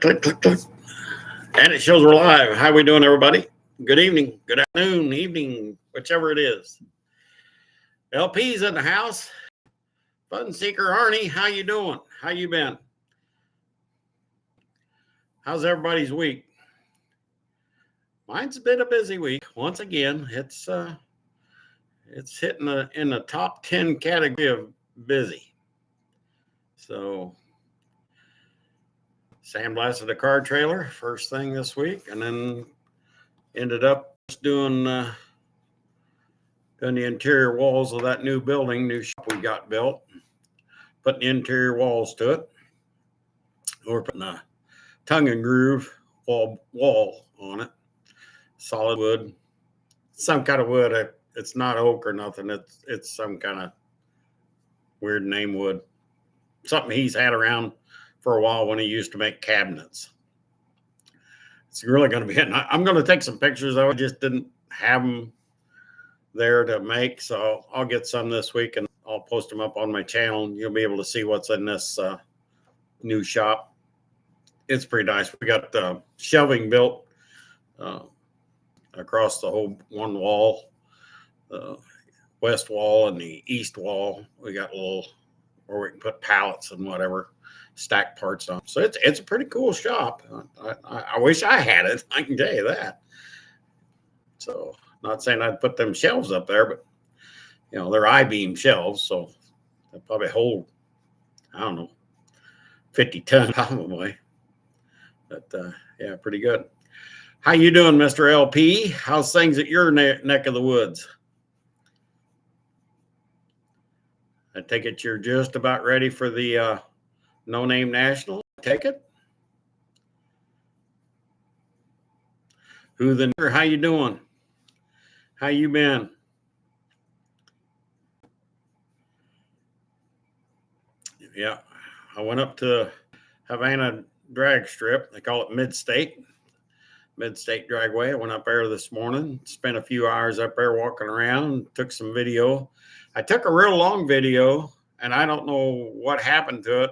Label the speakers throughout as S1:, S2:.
S1: click, click, click. And it shows we're live. How we doing, everybody? Good evening, good afternoon, evening, whichever it is. LP's in the house. Fun Seeker Arnie, how you doing? How you been? How's everybody's week? Mine's been a busy week. Once again, it's hitting in the top 10 category of busy. So sandblasted a car trailer first thing this week, and then ended up doing the interior walls of that new shop we got built, putting the interior walls to it. We're putting a tongue and groove wall on it, solid wood, some kind of wood. It's not oak or nothing. It's some kind of weird name wood, something he's had around for a while when he used to make cabinets. It's really going to be, I'm going to take some pictures though. I just didn't have them there to make, so I'll get some this week and I'll post them up on my channel. You'll be able to see what's in this new shop. It's pretty nice. We got shelving built across the whole one wall, west wall and the east wall. We got a little where we can put pallets and whatever, stack parts on. So it's a pretty cool shop. I wish I had it. I can tell you that. So not saying I'd put them shelves up there, but they're I-beam shelves, so they probably hold, I don't know, 50 ton probably. But yeah, pretty good. How you doing, Mr. LP? How's things at your neck of the woods? I take it you're just about ready for the No Name National. Take it. How you doing? How you been? Yeah, I went up to Havana drag strip. They call it Mid-State Dragway. I went up there this morning, spent a few hours up there walking around, took some video. I took a real long video, and I don't know what happened to it.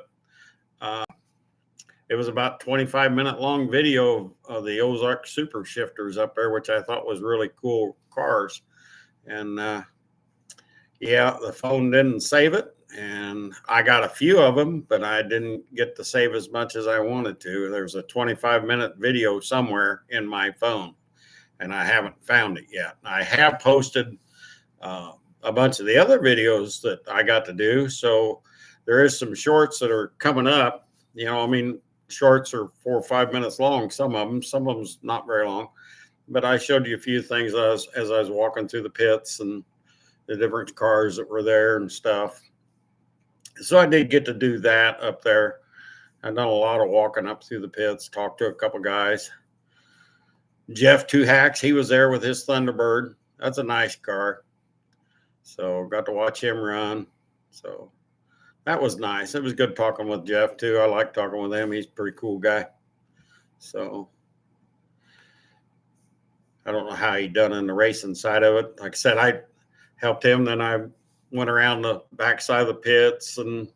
S1: It was about 25-minute long video of the Ozark Super Shifters up there, which I thought was really cool cars. And yeah, the phone didn't save it. And I got a few of them, but I didn't get to save as much as I wanted to. There's a 25-minute video somewhere in my phone, and I haven't found it yet. I have posted a bunch of the other videos that I got to do. So there is some shorts that are coming up. Shorts are 4 or 5 minutes long. Some of them's not very long, but I showed you a few things as I was walking through the pits and the different cars that were there and stuff. So I did get to do that up there. I've done a lot of walking up through the pits, talked to a couple guys. Jeff Two Hacks, he was there with his Thunderbird. That's a nice car. So got to watch him run. So that was nice. It was good talking with Jeff too. I like talking with him. He's a pretty cool guy. So I don't know how he done in the racing side of it. Like I said, I helped him. Then I went around the backside of the pits and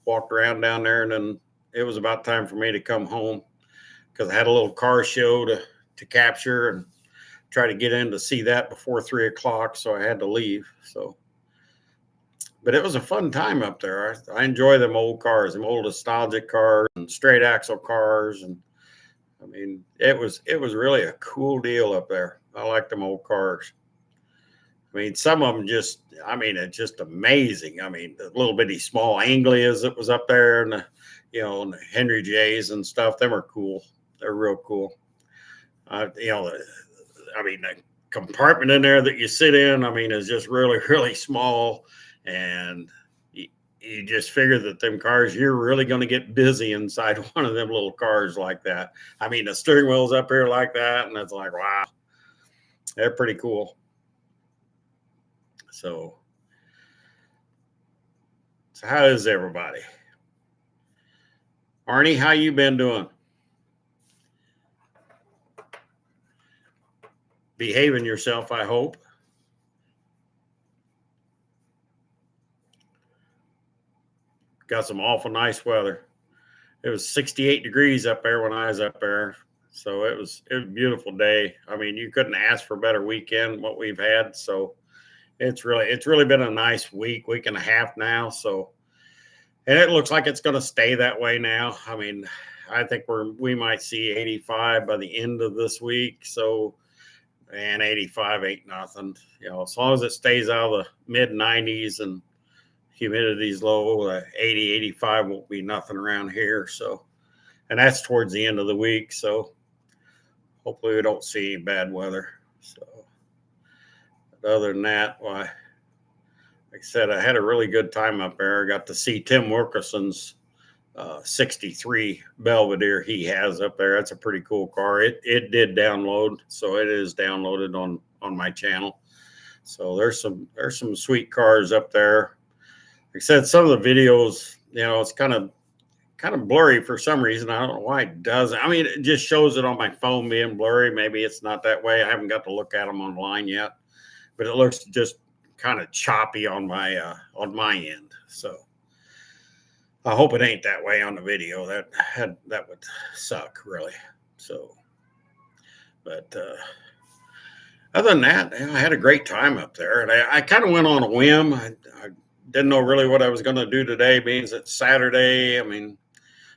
S1: walked around down there. And then it was about time for me to come home because I had a little car show to capture and try to get in to see that before 3 o'clock. So I had to leave. But it was a fun time up there. I enjoy them old cars, them old nostalgic cars and straight axle cars. And I mean, it was really a cool deal up there. I like them old cars. I mean, some of them it's just amazing. I mean, the little bitty small Anglias that was up there and and the Henry J's and stuff, them are cool. They're real cool. The compartment in there that you sit in, is just really, really small. And you just figure that them cars, you're really going to get busy inside one of them little cars like that. The steering wheel's up here like that. And it's like, wow, they're pretty cool. So how is everybody? Arnie, how you been doing? Behaving yourself, I hope. Got some awful nice weather. it was 68 degrees up there when I was up there. So it was a beautiful day. I mean, you couldn't ask for a better weekend what we've had. So it's really been a nice week and a half now. So, and it looks like it's going to stay that way now. I mean, I think we might see 85 by the end of this week. So, and 85 ain't nothing. As long as it stays out of the mid 90s and humidity's low, 80, 85 won't be nothing around here. So, and that's towards the end of the week. So, hopefully we don't see any bad weather. So, but other than that, why, like I said, I had a really good time up there. I got to see Tim Wilkerson's 63 Belvedere he has up there. That's a pretty cool car. It did download, so it is downloaded on my channel. So there's some sweet cars up there. Like I said, some of the videos, it's kind of blurry for some reason. I don't know why it doesn't. I mean, it just shows it on my phone being blurry. Maybe it's not that way. I haven't got to look at them online yet, but it looks just kind of choppy on my end. So I hope it ain't that way on the video. That would suck, really. So, but other than that, I had a great time up there, and I kind of went on a whim. I didn't know really what I was going to do today, being it's Saturday. I mean,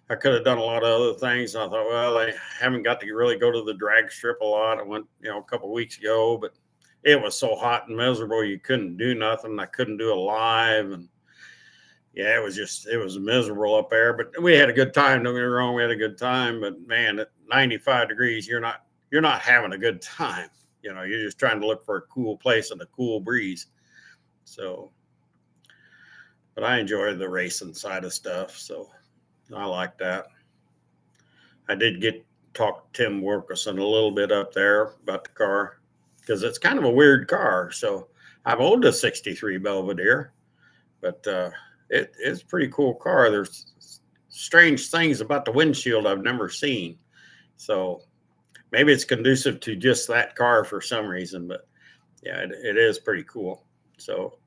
S1: I could have done a lot of other things. And I thought, well, I haven't got to really go to the drag strip a lot. I went, a couple of weeks ago, but it was so hot and miserable, you couldn't do nothing. I couldn't do a live, and yeah, it was miserable up there. But we had a good time. Don't get me wrong, we had a good time. But man, at 95 degrees, you're not having a good time. You're just trying to look for a cool place and a cool breeze. So, but I enjoy the racing side of stuff, so I like that. I did get to talk to Tim Wilkerson a little bit up there about the car, because it's kind of a weird car. So I've owned a 63 Belvedere, but it's a pretty cool car. There's strange things about the windshield I've never seen. So maybe it's conducive to just that car for some reason, but yeah, it is pretty cool. So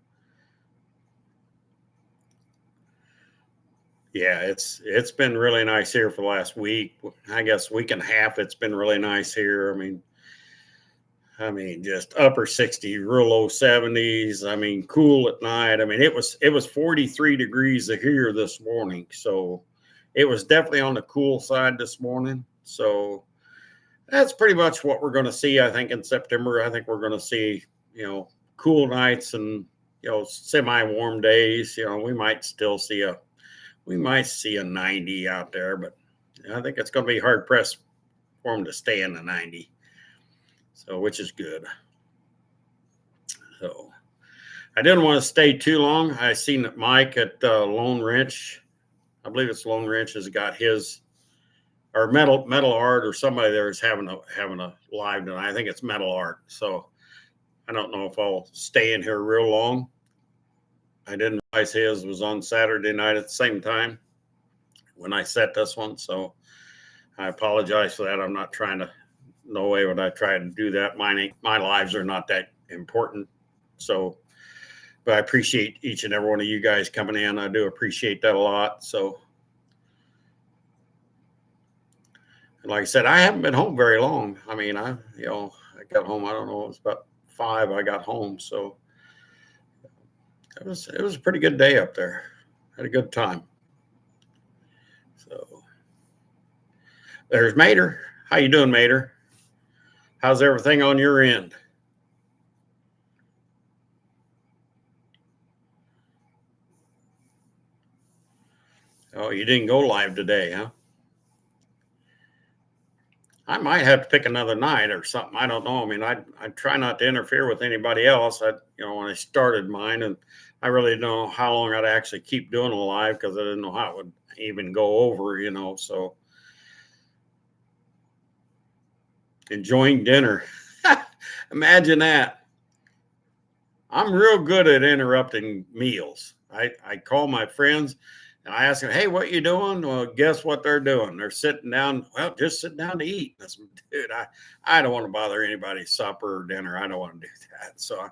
S1: yeah, it's been really nice here for the last week. I guess week and a half. It's been really nice here. I mean, just upper 60s, real low 70s. I mean, cool at night. I mean, it was 43 degrees here this morning, so it was definitely on the cool side this morning. So that's pretty much what we're going to see, I think, in September. I think we're going to see, cool nights and semi-warm days. We might see a 90 out there, but I think it's going to be hard pressed for them to stay in the 90. So, which is good. So, I didn't want to stay too long. I seen that Mike at Lone Wrench, I believe it's Lone Wrench, has got his, or Metal Art, or somebody there is having a live tonight. I think it's Metal Art. So, I don't know if I'll stay in here real long. I didn't realize his was on Saturday night at the same time when I set this one. So, I apologize for that. I'm not trying to. No way would I try to do that. My lives are not that important. So, but I appreciate each and every one of you guys coming in. I do appreciate that a lot. So, like I said, I haven't been home very long. I mean, I got home, I don't know, it was about 5 I got home. So it was a pretty good day up there. Had a good time. So there's Mater. How you doing, Mater? How's everything on your end? Oh, you didn't go live today, huh? I might have to pick another night or something. I don't know. I mean, I try not to interfere with anybody else. When I started mine, and I really didn't know how long I'd actually keep doing a live, because I didn't know how it would even go over, so enjoying dinner. Imagine that. I'm real good at interrupting meals. I call my friends and I ask them, hey, what you doing? Well, guess what they're doing? They're sitting down. Well, just sitting down to eat. I said, dude, I don't want to bother anybody's supper or dinner. I don't want to do that. So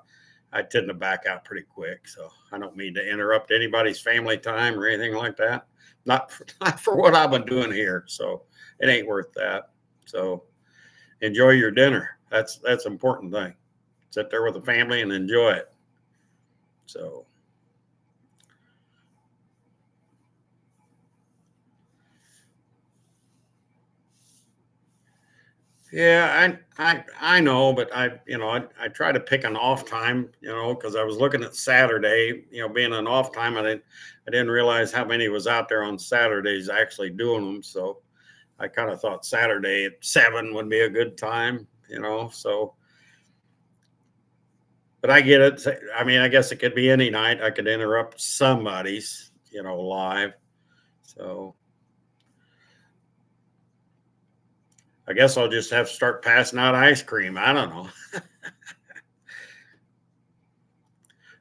S1: I tend to back out pretty quick. So I don't mean to interrupt anybody's family time or anything like that. not for what I've been doing here. So it ain't worth that. So enjoy your dinner. That's an important thing. Sit there with the family and enjoy it. So yeah, I know, but I try to pick an off time, because I was looking at Saturday, being an off time. I didn't realize how many was out there on Saturdays actually doing them. So I kind of thought Saturday at 7 would be a good time, So, but I get it. I mean, I guess it could be any night. I could interrupt somebody's, live. So I guess I'll just have to start passing out ice cream. I don't know.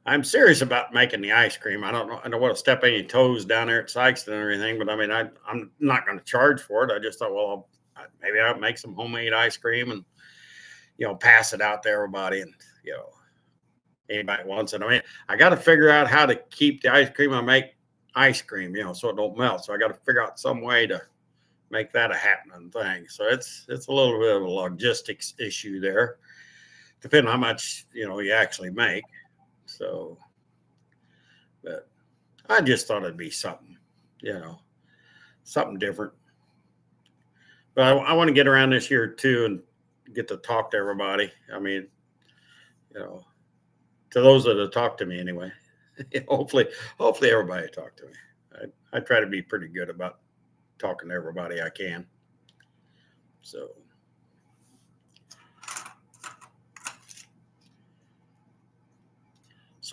S1: I'm serious about making the ice cream. I don't know. I don't want to step any toes down there at Sykeston or anything, but I mean, I'm not going to charge for it. I just thought, well, maybe I'll make some homemade ice cream and, pass it out to everybody. And, anybody wants it. I mean, I got to figure out how to keep the ice cream I make ice cream, so it don't melt. So I got to figure out some way to make that a happening thing. So it's a little bit of a logistics issue there, depending on how much, you actually make. So, but I just thought it'd be something, something different. But I want to get around this year too and get to talk to everybody. I mean, to those that have talked to me anyway. hopefully everybody talked to me. I try to be pretty good about talking to everybody I can. So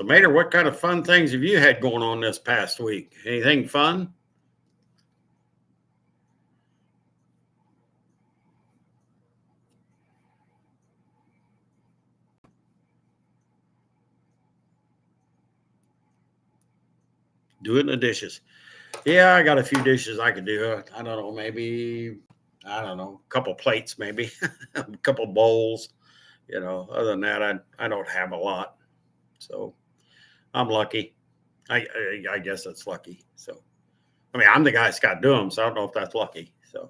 S1: Mater, what kind of fun things have you had going on this past week? Anything fun? Doing the dishes. Yeah, I got a few dishes I could do. I don't know, maybe, a couple plates, maybe a couple bowls. Other than that, I don't have a lot. So I'm lucky. I guess that's lucky. So, I mean, I'm the guy that's got to do them, so I don't know if that's lucky. So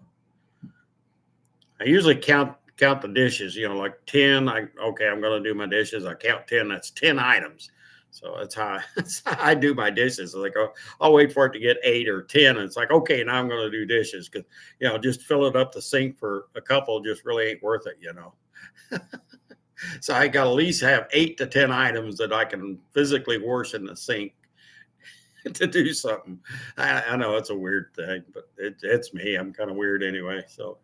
S1: I usually count the dishes, like 10. I'm going to do my dishes. I count 10. That's 10 items. So that's how I do my dishes. Like, I'll wait for it to get 8 or 10. And it's like, okay, now I'm going to do dishes because, just filling up the sink for a couple just really ain't worth it, So I got to at least have 8 to 10 items that I can physically wash in the sink to do something. I know it's a weird thing, but it's me. I'm kind of weird anyway. So,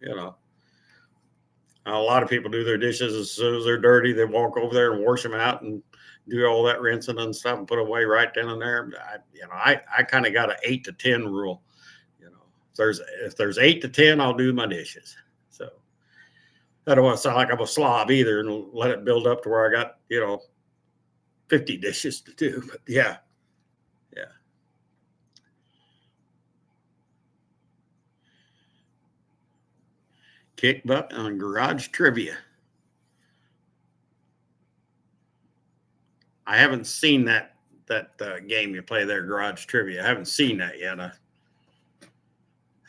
S1: a lot of people do their dishes as soon as they're dirty. They walk over there and wash them out and do all that rinsing and stuff and put them away right then and there. I kind of got an 8 to 10 rule. If there's 8 to 10, I'll do my dishes. So I don't want to sound like I'm a slob either and let it build up to where I got, 50 dishes to do. But yeah. Kick butt on garage trivia. I haven't seen that game you play there, garage trivia. I haven't seen that yet. I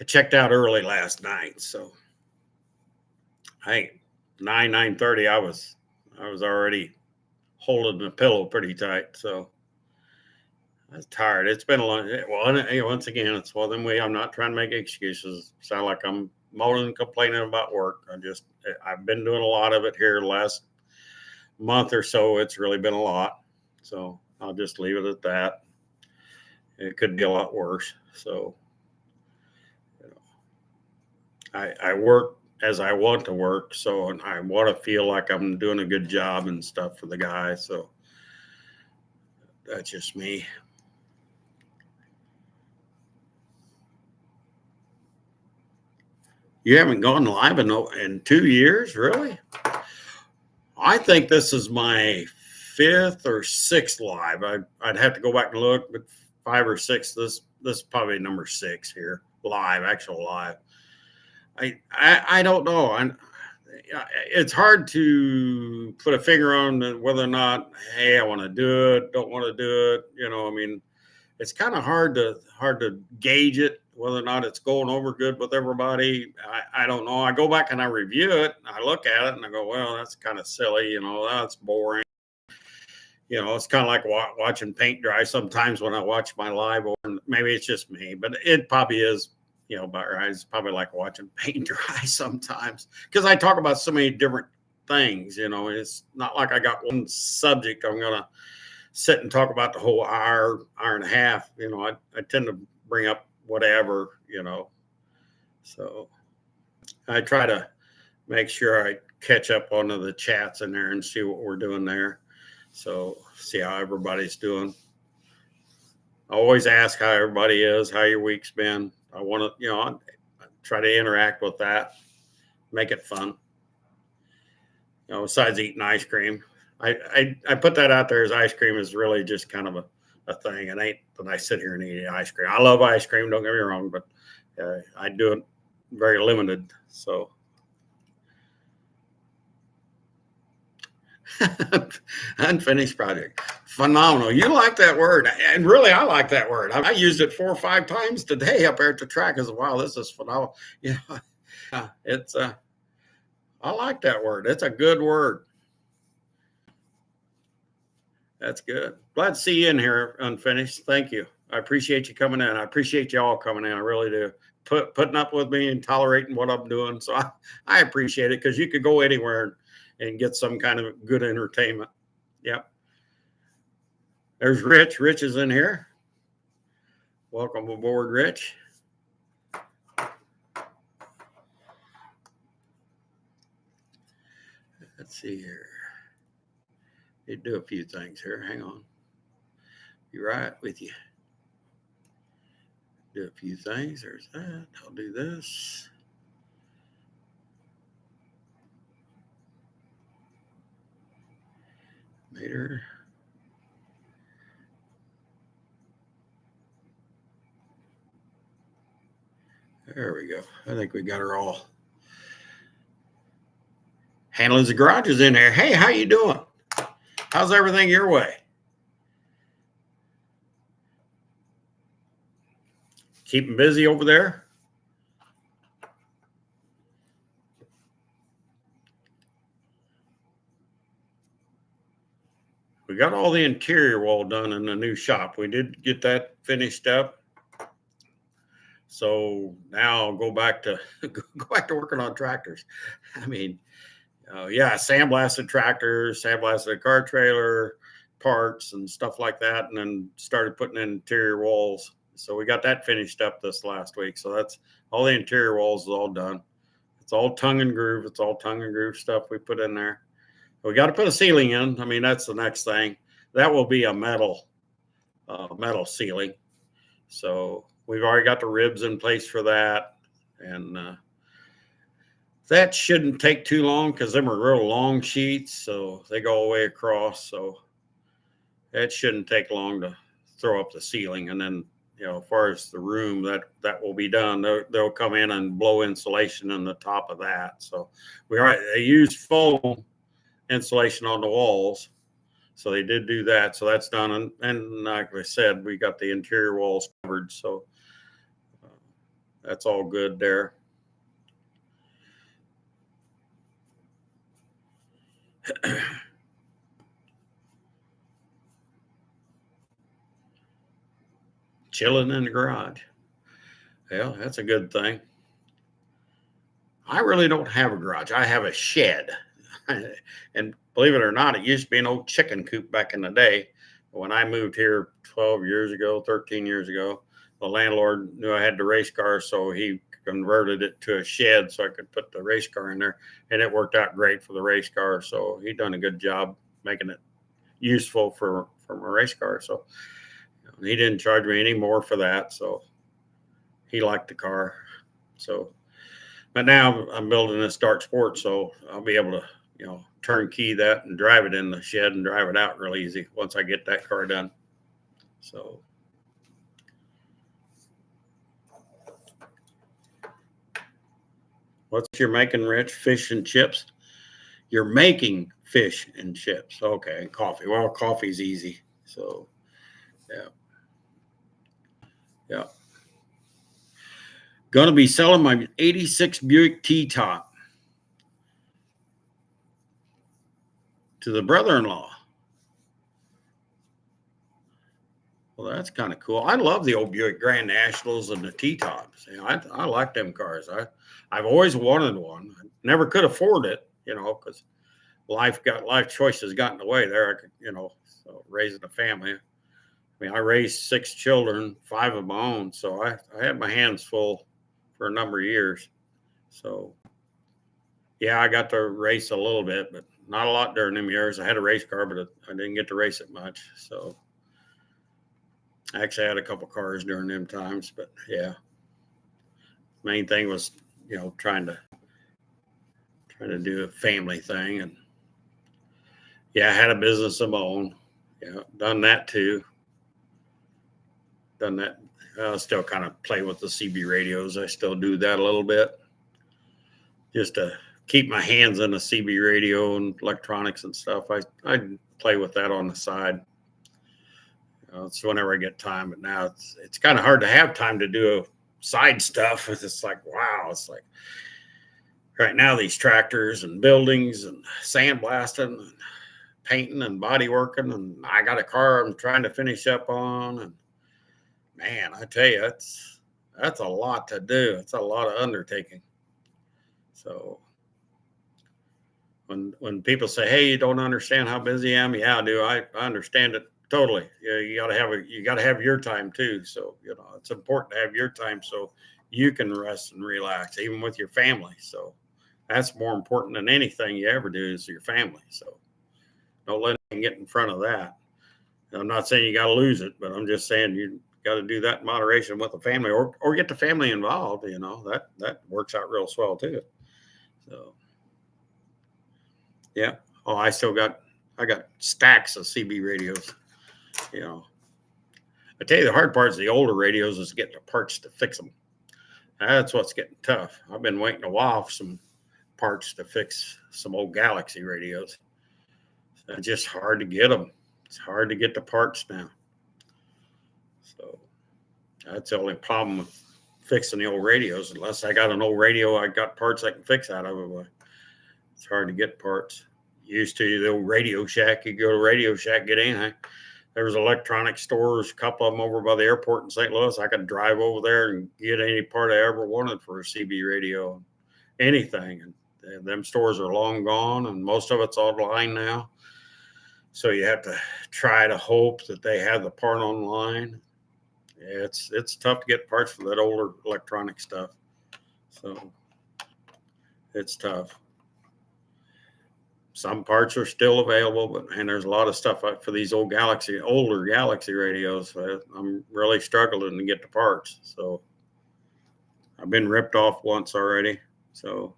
S1: checked out early last night, so I think 9:30. I was already holding the pillow pretty tight, so I was tired. It's been a long. Well, once again, it's one of them way. I'm not trying to make excuses. Sound like I'm moaning and complaining about work. I've been doing a lot of it here the last month or so. It's really been a lot. So I'll just leave it at that. It could be a lot worse. So I work as I want to work. So, and I want to feel like I'm doing a good job and stuff for the guy. So that's just me. You haven't gone live in 2 years, really? I think this is my 5th or 6th live. I'd have to go back and look, but 5 or 6. This is probably number 6 here, actual live. I don't know. It's hard to put a finger on whether or not, hey, I want to do it, don't want to do it. I mean, it's kind of hard to gauge it. whether or not it's going over good with everybody, I don't know. I go back and I review it. I look at it and I go, well, that's kind of silly. That's boring. It's kind of like watching paint dry sometimes when I watch my live, or maybe it's just me, but it probably is, about right. It's probably like watching paint dry sometimes because I talk about so many different things. It's not like I got one subject I'm going to sit and talk about the whole hour and a half. I tend to bring up whatever, so I try to make sure I catch up onto the chats in there and see what we're doing there. So see how everybody's doing. I always ask how everybody is, how your week's been. I want to, I try to interact with that, make it fun. Besides eating ice cream, I put that out there as ice cream is really just kind of a thing. It ain't that I sit here and eat ice cream. I love ice cream, don't get me wrong, but I do it very limited. So unfinished project. Phenomenal. You like that word. And really, I like that word. I used it 4 or 5 times today up there at the track. As wow, this is phenomenal. It's I like that word. It's a good word. That's good. Glad to see you in here, Unfinished. Thank you. I appreciate you coming in. I appreciate you all coming in. I really do. Putting up with me and tolerating what I'm doing. So I appreciate it because you could go anywhere and get some kind of good entertainment. Yep. There's Rich. Rich is in here. Welcome aboard, Rich. Let's see here. You do a few things here. Hang on. Be right with you. Do a few things. There's that. I'll do this. Later. There we go. I think we got her all. Handling the garage is in there. Hey, how you doing? How's everything your way? Keeping busy over there? We got all the interior wall done in the new shop. We did get that finished up. So now I'll go back to working on tractors. I mean, sandblasted tractors, sandblasted car trailer, parts and stuff like that, and then started putting in interior walls. So we got that finished up this last week. So that's all the interior walls is all done. It's all tongue and groove. It's all tongue and groove stuff we put in there. We got to put a ceiling in. I mean, that's the next thing. That will be a metal ceiling. So we've already got the ribs in place for that. And that shouldn't take too long because them are real long sheets. So they go all the way across. So it shouldn't take long to throw up the ceiling. And then, as far as the room, that will be done. They'll come in and blow insulation on the top of that. So they use foam insulation on the walls. So they did do that. So that's done. And like I said, we got the interior walls covered. So that's all good there. Chilling in the garage. Well, that's a good thing. I really don't have a garage. I have a shed. And believe it or not, it used to be an old chicken coop back in the day. When I moved here 13 years ago, the landlord knew I had the race car, so he converted it to a shed so I could put the race car in there, and it worked out great for the race car. So he done a good job making it useful for my race car. So he didn't charge me any more for that. So he liked the car. So, but now I'm building this Dart Sport, so I'll be able to, turnkey that and drive it in the shed and drive it out real easy once I get that car done. So what's you're making, Rich? Fish and chips? You're making fish and chips. Okay. Coffee. Well, coffee's easy. So, yeah. Going to be selling my 86 Buick T-Top to the brother-in-law. Well, that's kind of cool. I love the old Buick Grand Nationals and the T-Tops. You know, I like them cars. I've always wanted one. I never could afford it, you know, because life choices got in the way there. I could, you know, so raising a family. I mean, I raised 6 children, 5 of my own, so I had my hands full for a number of years. So, yeah, I got to race a little bit, but not a lot during them years. I had a race car, but I didn't get to race it much. So, I actually had a couple cars during them times, but yeah, main thing was, you know, trying to do a family thing. And yeah, I had a business of my own. Yeah, done that too. Done that. I still kind of play with the CB radios. I still do that a little bit just to keep my hands on the CB radio and electronics and stuff. I play with that on the side. It's whenever I get time, but now it's kind of hard to have time to do side stuff. It's just like, wow. It's like right now, these tractors and buildings and sandblasting and painting and body working. And I got a car I'm trying to finish up on. And man, I tell you, that's a lot to do. It's a lot of undertaking. So when people say, hey, you don't understand how busy I am. Yeah, I do. I understand it. Totally. Yeah, you got to have your time too. So, you know, it's important to have your time so you can rest and relax, even with your family. So that's more important than anything you ever do is your family. So don't let them get in front of that. I'm not saying you got to lose it, but I'm just saying you got to do that in moderation with the family, or get the family involved. You know, that works out real swell too. So yeah. Oh, I got stacks of CB radios. You know, I tell you, the hard part is the older radios is getting the parts to fix them. That's what's getting tough. I've been waiting a while for some parts to fix some old Galaxy radios. It's just hard to get them. It's hard to get the parts now. So that's the only problem with fixing the old radios. Unless I got an old radio, I got parts I can fix out of it. It's hard to get parts. Used to the old Radio Shack. You go to Radio Shack, get anything. There was electronic stores, a couple of them over by the airport in St. Louis. I could drive over there and get any part I ever wanted for a CB radio, anything. And them stores are long gone, and most of it's online now. So you have to try to hope that they have the part online. It's tough to get parts for that older electronic stuff. So it's tough. Some parts are still available, but man, there's a lot of stuff for these older Galaxy radios. I'm really struggling to get the parts. So I've been ripped off once already. So,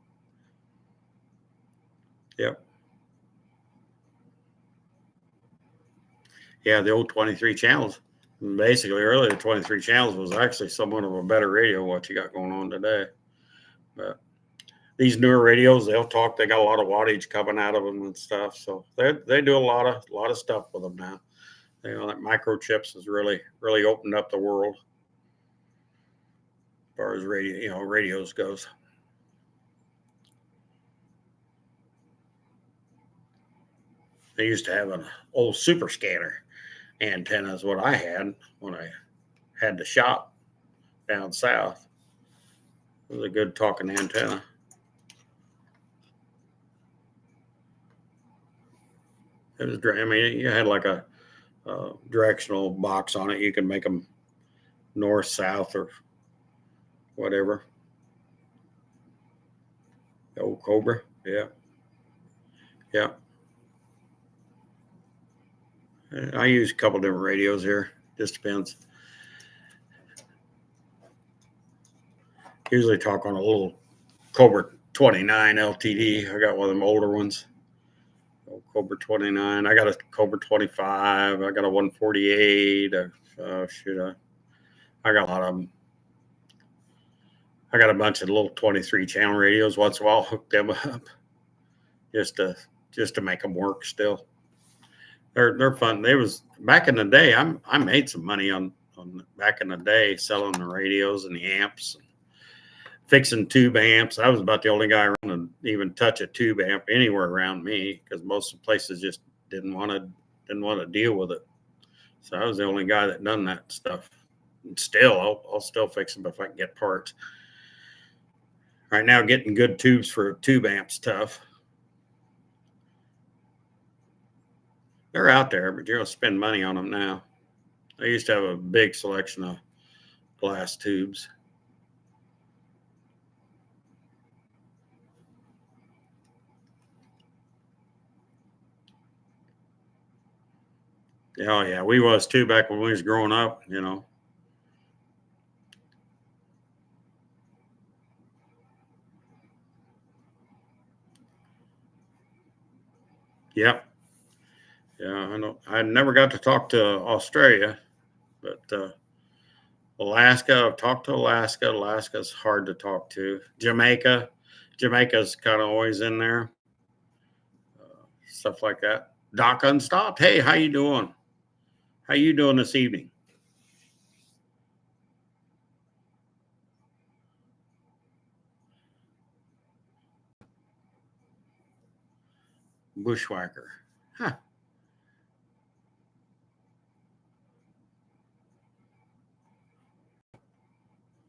S1: yep. Yeah, the old 23 channels. Basically, earlier the 23 channels was actually somewhat of a better radio than what you got going on today. But these newer radios, they'll talk. They got a lot of wattage coming out of them and stuff. So they do a lot of stuff with them now. You know, that microchips has really opened up the world as far as radios goes. They used to have an old super scanner antenna is what I had when I had the shop down south. It was a good talking antenna. It was, I mean, you had like a directional box on it. You can make them north, south, or whatever. The old Cobra, yeah. I use a couple different radios here. Just depends. Usually talk on a little Cobra 29 LTD. I got one of them older ones. Cobra 29. I got a Cobra 25. I got a 148. I got a lot of them. I got a bunch of little 23 channel radios. Once in a while, hook them up just to make them work. Still, they're fun. They was back in the day. I made some money on back in the day selling the radios and the amps. fixing tube amps. I was about the only guy around to even touch a tube amp anywhere around me, because most of the places just didn't want to deal with it. So I was the only guy that done that stuff. And still, I'll still fix them if I can get parts. Right now, getting good tubes for a tube amp's tough. They're out there, but you're gonna spend money on them now. I used to have a big selection of glass tubes. Oh yeah, we was too back when we was growing up, you know. Yep. Yeah, I know. I never got to talk to Australia, but Alaska, I've talked to Alaska. Alaska's hard to talk to. Jamaica's kind of always in there. Stuff like that. Doc Unstopped. Hey, how you doing? How you doing this evening? Bushwhacker. Huh.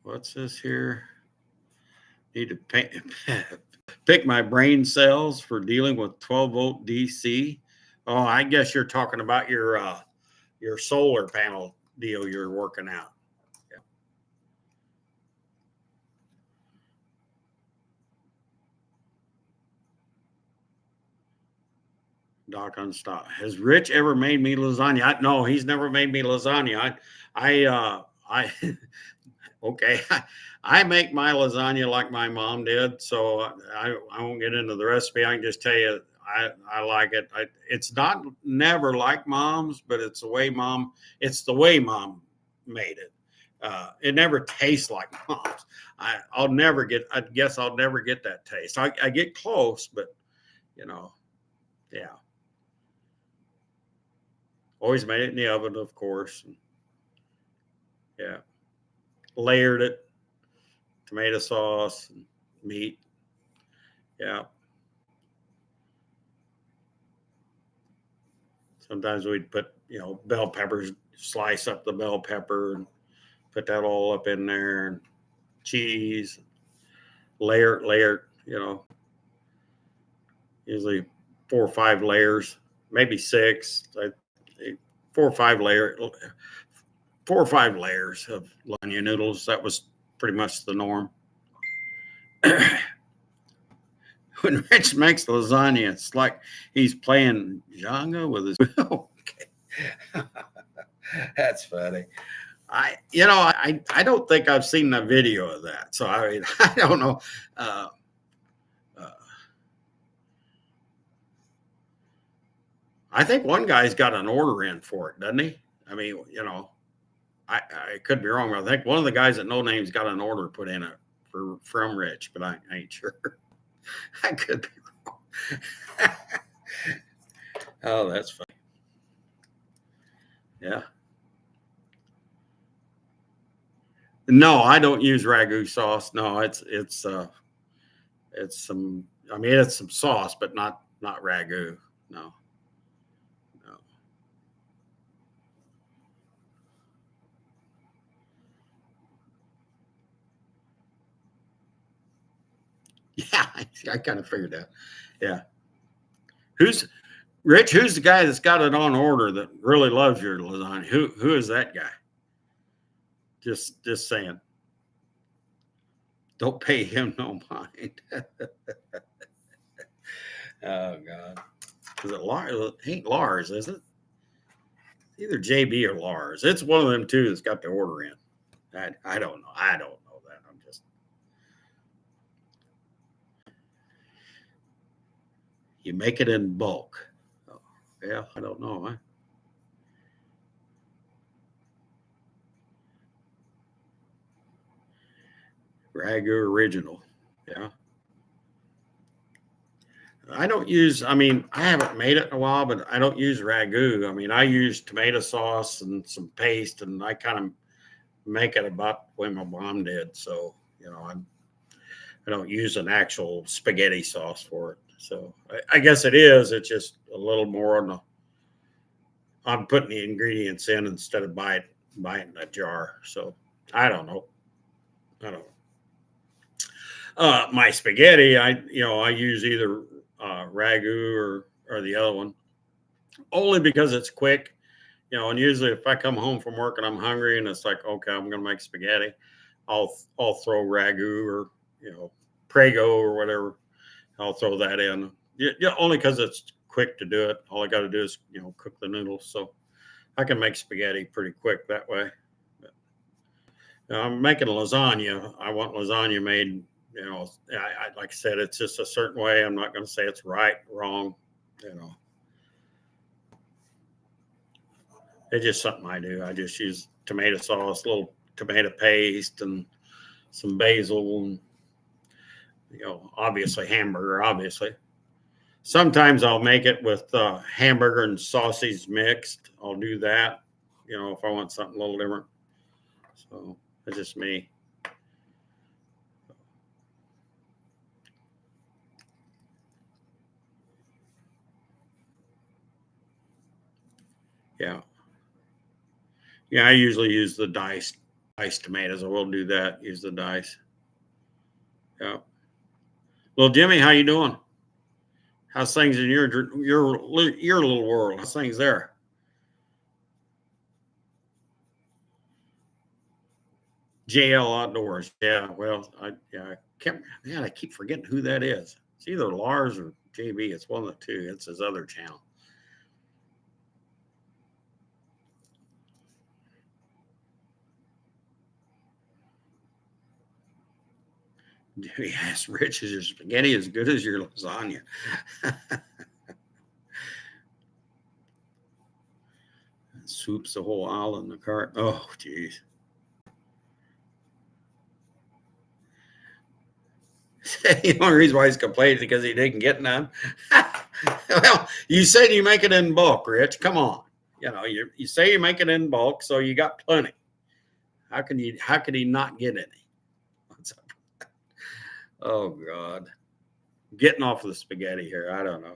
S1: What's this here? Need to pick my brain cells for dealing with 12-volt DC. Oh, I guess you're talking about your solar panel deal you're working out. Yeah. Doc Unstop. Has Rich ever made me lasagna? No, he's never made me lasagna. I okay. I make my lasagna like my mom did, so I won't get into the recipe. I can just tell you I like it. It's not never like mom's, but it's the way mom made it. It never tastes like mom's. I guess I'll never get that taste. I get close, but you know, yeah. Always made it in the oven, of course. Yeah. Layered it, tomato sauce, and meat. Yeah. Sometimes we'd put, bell peppers, slice up the bell pepper and put that all up in there, and cheese, layer, usually 4 or 5 layers, maybe 6, 4 or 5 layers of lasagna noodles. That was pretty much the norm. When Rich makes lasagna, it's like he's playing Jenga with his. Okay. That's funny. I don't think I've seen the video of that. So I mean, I don't know. I think one guy's got an order in for it, doesn't he? I mean, I could be wrong, but I think one of the guys at No Name's got an order put in it from Rich, but I ain't sure. I could be wrong. Oh, that's funny. Yeah. No, I don't use ragu sauce. No, it's some. I mean, it's some sauce, but not ragu. No. Yeah, I kind of figured that. Yeah. Who's Rich? Who's the guy that's got it on order that really loves your lasagna? Who is that guy? Just saying. Don't pay him no mind. Oh God. Is it Lars? It ain't Lars, is it? Either JB or Lars. It's one of them two that's got the order in. I don't know. I don't know that. I'm just. You make it in bulk. Oh, yeah, I don't know. Huh? Ragu original. Yeah. I don't use, I mean, I haven't made it in a while, but I don't use ragu. I mean, I use tomato sauce and some paste, and I kind of make it about the way my mom did. So, I don't use an actual spaghetti sauce for it. So I guess it is. It's just a little more on the. I'm putting the ingredients in instead of buying a jar. So I don't know. I don't know. My spaghetti, I use either ragu or the other one, only because it's quick. And usually if I come home from work and I'm hungry and it's like, okay, I'm gonna make spaghetti, I'll throw ragu or Prego or whatever. I'll throw that in. Yeah, only because it's quick to do it. All I got to do is cook the noodles, so I can make spaghetti pretty quick that way. But, I'm making lasagna. I want lasagna made. Like I said, it's just a certain way. I'm not going to say it's right, wrong. It's just something I do. I just use tomato sauce, a little tomato paste, and some basil, and obviously hamburger. Obviously, sometimes I'll make it with hamburger and sausage mixed. I'll do that. If I want something a little different. So it's just me. Yeah. Yeah, I usually use the diced tomatoes. I will do that. Use the dice. Yeah. Well, Jimmy, how you doing? How's things in your little world? How's things there? JL Outdoors. Yeah. Well, I keep forgetting who that is. It's either Lars or JB. It's one of the two. It's his other channel. He asked Rich, is your spaghetti as good as your lasagna? Swoops the whole aisle in the cart. Oh, geez. The only reason why he's complaining is because he didn't get none. Well, you said you make it in bulk, Rich. Come on. You say you make it in bulk, so you got plenty. How could he not get any? What's up? Oh God. Getting off of the spaghetti here. I don't know.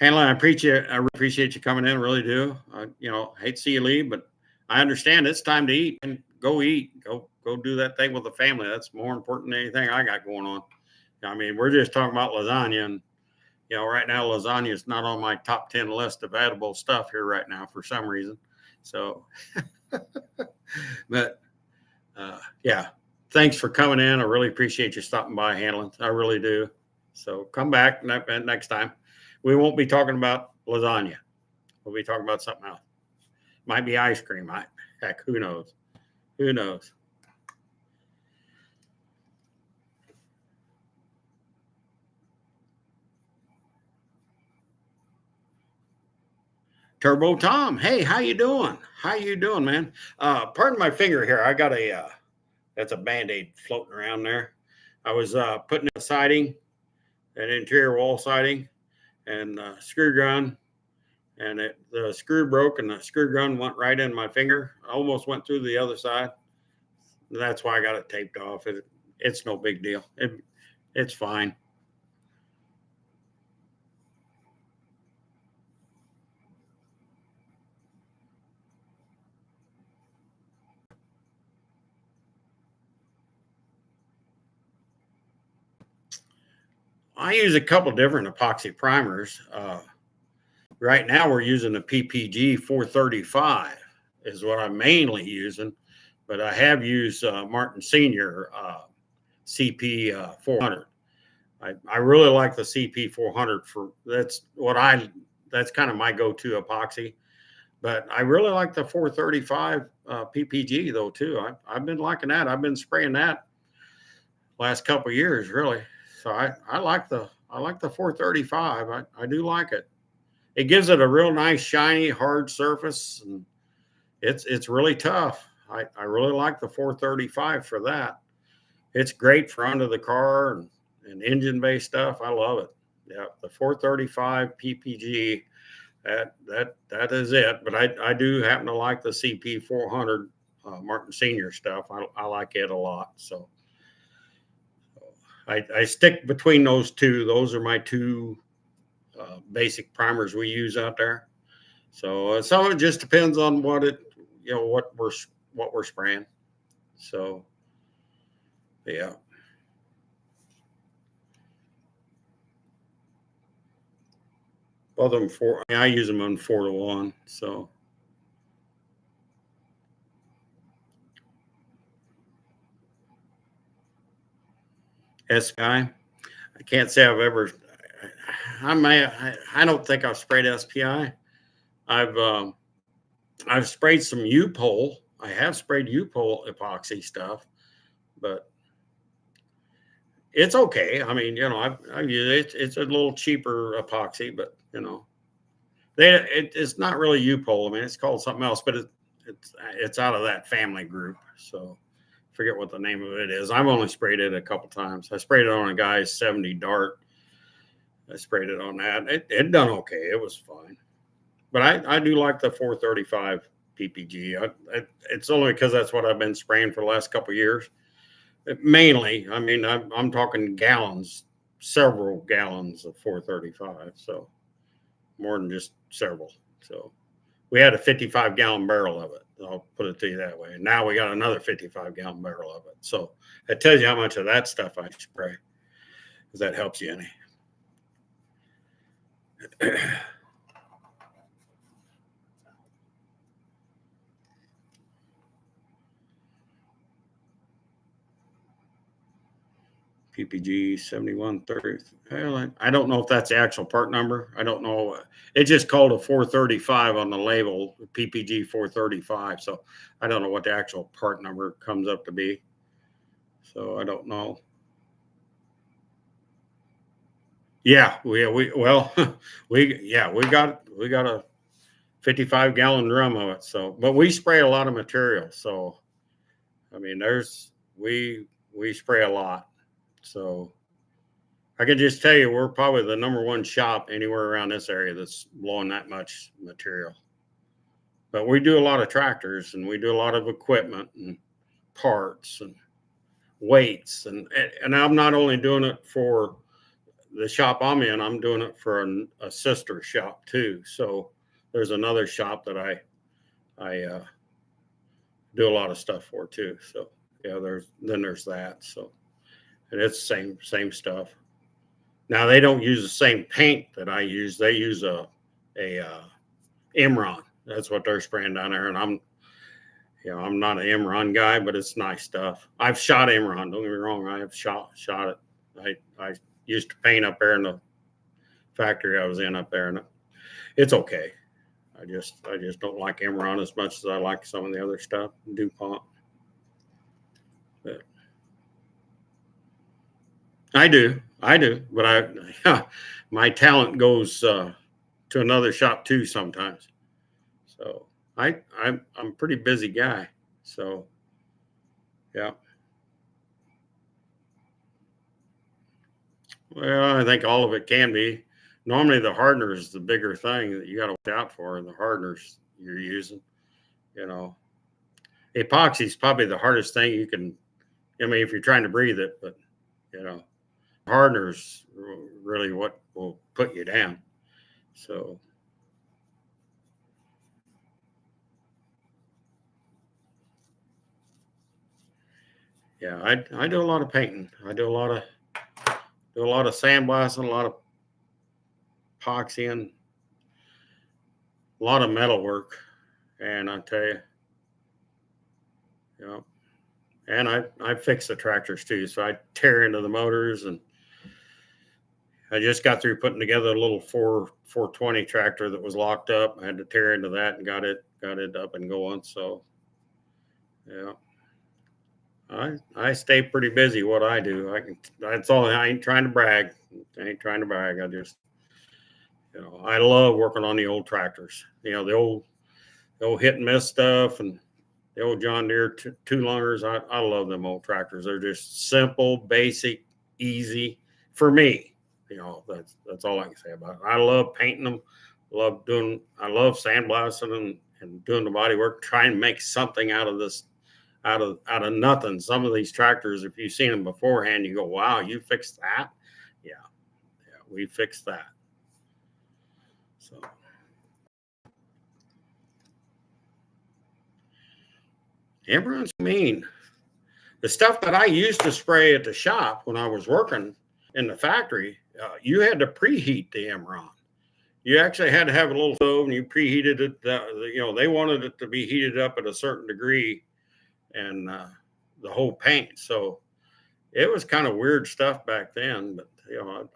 S1: Hanlon, I appreciate you coming in. I really do. Hate to see you leave, but I understand it's time to eat and go eat. Go do that thing with the family. That's more important than anything I got going on. I mean, we're just talking about lasagna, and right now lasagna is not on my top 10 list of edible stuff here right now for some reason. So, but yeah, thanks for coming in. I really appreciate you stopping by, Hanlon. I really do. So come back next time. We won't be talking about lasagna. We'll be talking about something else. Might be ice cream. Heck, who knows? Who knows? Turbo Tom, hey, how you doing? How you doing, man? Pardon my finger here. I got that's a Band-Aid floating around there. I was putting a siding, an interior wall siding, and screw gun, and the screw broke, and the screw gun went right in my finger. I almost went through the other side. That's why I got it taped off. It's no big deal. It's fine. I use a couple different epoxy primers. Right now, we're using the PPG 435 is what I'm mainly using, but I have used Martin Senior CP 400. I really like the CP 400 that's kind of my go-to epoxy. But I really like the 435 PPG though too. I've been liking that. I've been spraying that last couple of years really. So I like the 435. I do like it. It gives it a real nice shiny hard surface, and it's really tough. I really like the 435 for that. It's great for under the car and engine based stuff. I love it. Yeah, the 435 PPG, that is it. But I do happen to like the CP 400 Martin Senior stuff. I like it a lot. So I stick between those two. Those are my two basic primers we use out there. So some of it just depends on what it, what we're spraying. So yeah. Both of them I use them on 4-to-1. So SPI, I can't say I've ever. I don't think I've sprayed SPI. I've sprayed some U-Pole. I have sprayed U-Pole epoxy stuff, but it's okay. I mean, I've used it. It's a little cheaper epoxy, but it's not really U-Pole. I mean, it's called something else, but it's out of that family group. So I forget what the name of it is. I've only sprayed it a couple times. I sprayed it on a guy's 70 Dart. I sprayed it on that. It done okay. It was fine. But I do like the 435 PPG. It's only because that's what I've been spraying for the last couple of years. Mainly, I mean, I'm talking gallons, several gallons of 435. So more than just several. So we had a 55-gallon barrel of it. I'll put it to you that way. And now we got another 55-gallon barrel of it. So it tells you how much of that stuff I spray, because that helps you any. PPG 7130. Well, I don't know if that's the actual part number. I don't know. It just called a 435 on the label, PPG 435. So I don't know what the actual part number comes up to be. So I don't know. Yeah, we got a 55-gallon drum of it. So, but we spray a lot of material. So, I mean, we spray a lot. So I can just tell you, we're probably the number one shop anywhere around this area that's blowing that much material. But we do a lot of tractors, and we do a lot of equipment and parts and weights. And I'm not only doing it for the shop I'm in, I'm doing it for a sister shop too. So there's another shop that I do a lot of stuff for too. So yeah, there's that. So, and it's same stuff. Now they don't use the same paint that I use. They use a Imron. That's what they're spraying down there. And I'm not an Imron guy, but it's nice stuff. I've shot Imron. Don't get me wrong. I have shot it. I used to paint up there in the factory I was in up there, and it's okay. I just don't like Imron as much as I like some of the other stuff, DuPont. But I do, but my talent goes to another shop too sometimes. So I'm a pretty busy guy. So yeah. Well, I think all of it can be. Normally, the hardener is the bigger thing that you got to watch out for. The hardeners you're using, epoxy is probably the hardest thing you can. I mean, if you're trying to breathe it, but hardeners really what will put you down. So yeah, I do a lot of painting. I do a lot of sandblasting, a lot of epoxying, a lot of metal work, and I tell you, and I fix the tractors too. So I tear into the motors, and I just got through putting together a little 420 tractor that was locked up. I had to tear into that and got it up and going. So yeah. I stay pretty busy. What I do, that's all. I ain't trying to brag. I ain't trying to brag. I just, I love working on the old tractors. The the old hit and miss stuff, and the old John Deere two lungers. I love them old tractors. They're just simple, basic, easy for me. That's all I can say about it. I love painting them. I love sandblasting and doing the body work, trying to make something out of this, out of nothing. Some of these tractors, if you've seen them beforehand, you go, wow, you fixed that? Yeah, we fixed that. So Imron's mean. The stuff that I used to spray at the shop when I was working in the factory, you had to preheat the Imron. You actually had to have a little stove, and you preheated it. They wanted it to be heated up at a certain degree, and the whole paint. So it was kind of weird stuff back then. But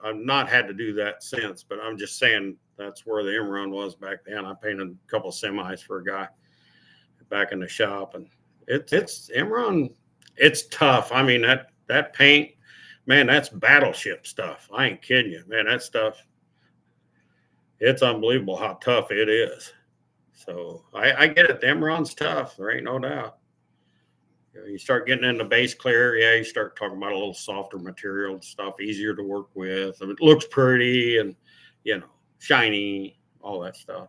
S1: I've not had to do that since. But I'm just saying that's where the Imron was back then. I painted a couple of semis for a guy back in the shop, and it's Imron. It's tough. I mean, that paint, man, that's battleship stuff. I ain't kidding you, man. That stuff, it's unbelievable how tough it is. So I get it. The Imron's tough. There ain't no doubt. You start getting into base clear, you start talking about a little softer material and stuff, easier to work with. It looks pretty and, shiny, all that stuff.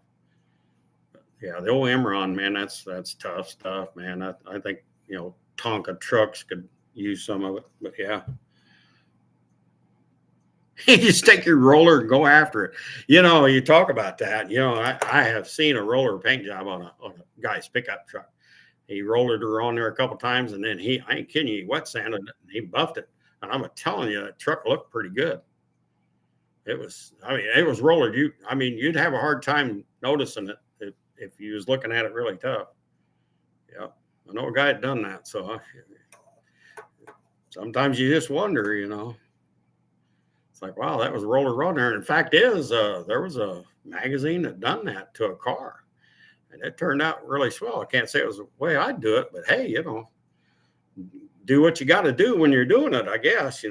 S1: But yeah, the old Imron, man, that's tough stuff, man. I think, Tonka trucks could use some of it, but yeah. You just take your roller and go after it. You talk about that. I have seen a roller paint job on a guy's pickup truck. He rolled her on there a couple times, and then I ain't kidding you, he wet sanded it and he buffed it. And I'm telling you, that truck looked pretty good. It was rollered. You'd have a hard time noticing it if you was looking at it really tough. Yeah. I know a guy had done that. So sometimes you just wonder, it's like, wow, that was roller runner. And in fact there was a magazine that done that to a car, and it turned out really swell. I can't say it was the way I'd do it, but hey, do what you got to do when you're doing it, I guess,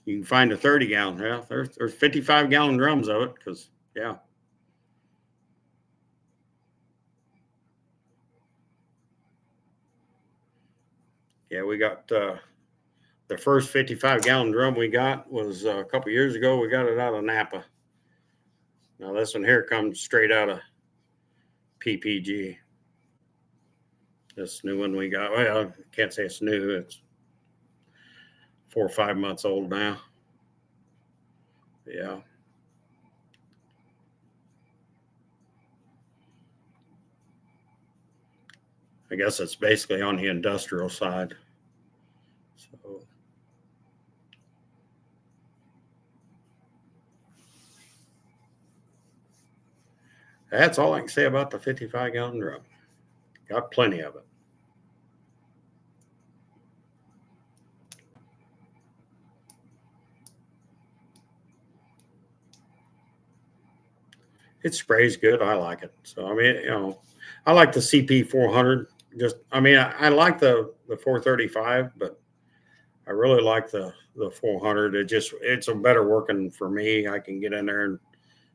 S1: You can find a 30 gallon. Yeah, there's 55-gallon drums of it, because yeah. Yeah, we got the first 55-gallon drum we got was a couple years ago. We got it out of Napa. Now this one here comes straight out of PPG. This new one we got, well, I can't say it's new. It's 4 or 5 months old now. Yeah. I guess it's basically on the industrial side. So that's all I can say about the 55-gallon drum. Got plenty of it. It sprays good. I like it. So I like the CP 400. I like the 435, but I really like the 400. It's a better working for me. I can get in there and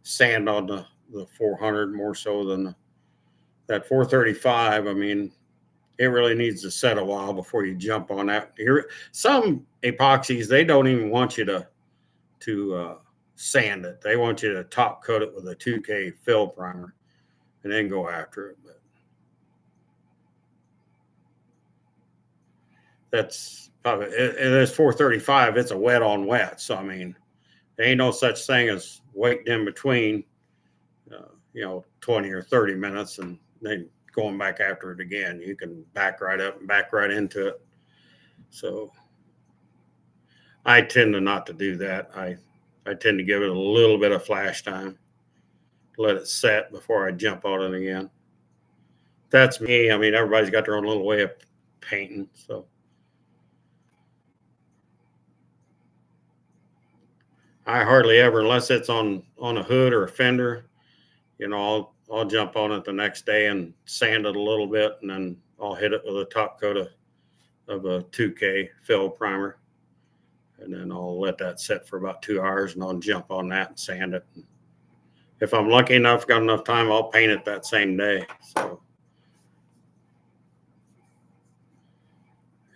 S1: sand on the 400 more so than that 435. It really needs to set a while before you jump on that. Some epoxies, they don't even want you to sand it. They want you to top coat it with a 2K fill primer and then go after it. But that's probably, it is 435. It's a wet on wet. So, there ain't no such thing as waiting in between, 20 or 30 minutes and then going back after it again. You can back right up and back right into it. So I tend to not to do that. I tend to give it a little bit of flash time, let it set before I jump on it again. That's me. Everybody's got their own little way of painting. So I hardly ever, unless it's on a hood or a fender, I'll jump on it the next day and sand it a little bit, and then I'll hit it with a top coat of a 2K fill primer. and then I'll let that sit for about 2 hours, and I'll jump on that and sand it. If I'm lucky enough, got enough time, I'll paint it that same day. So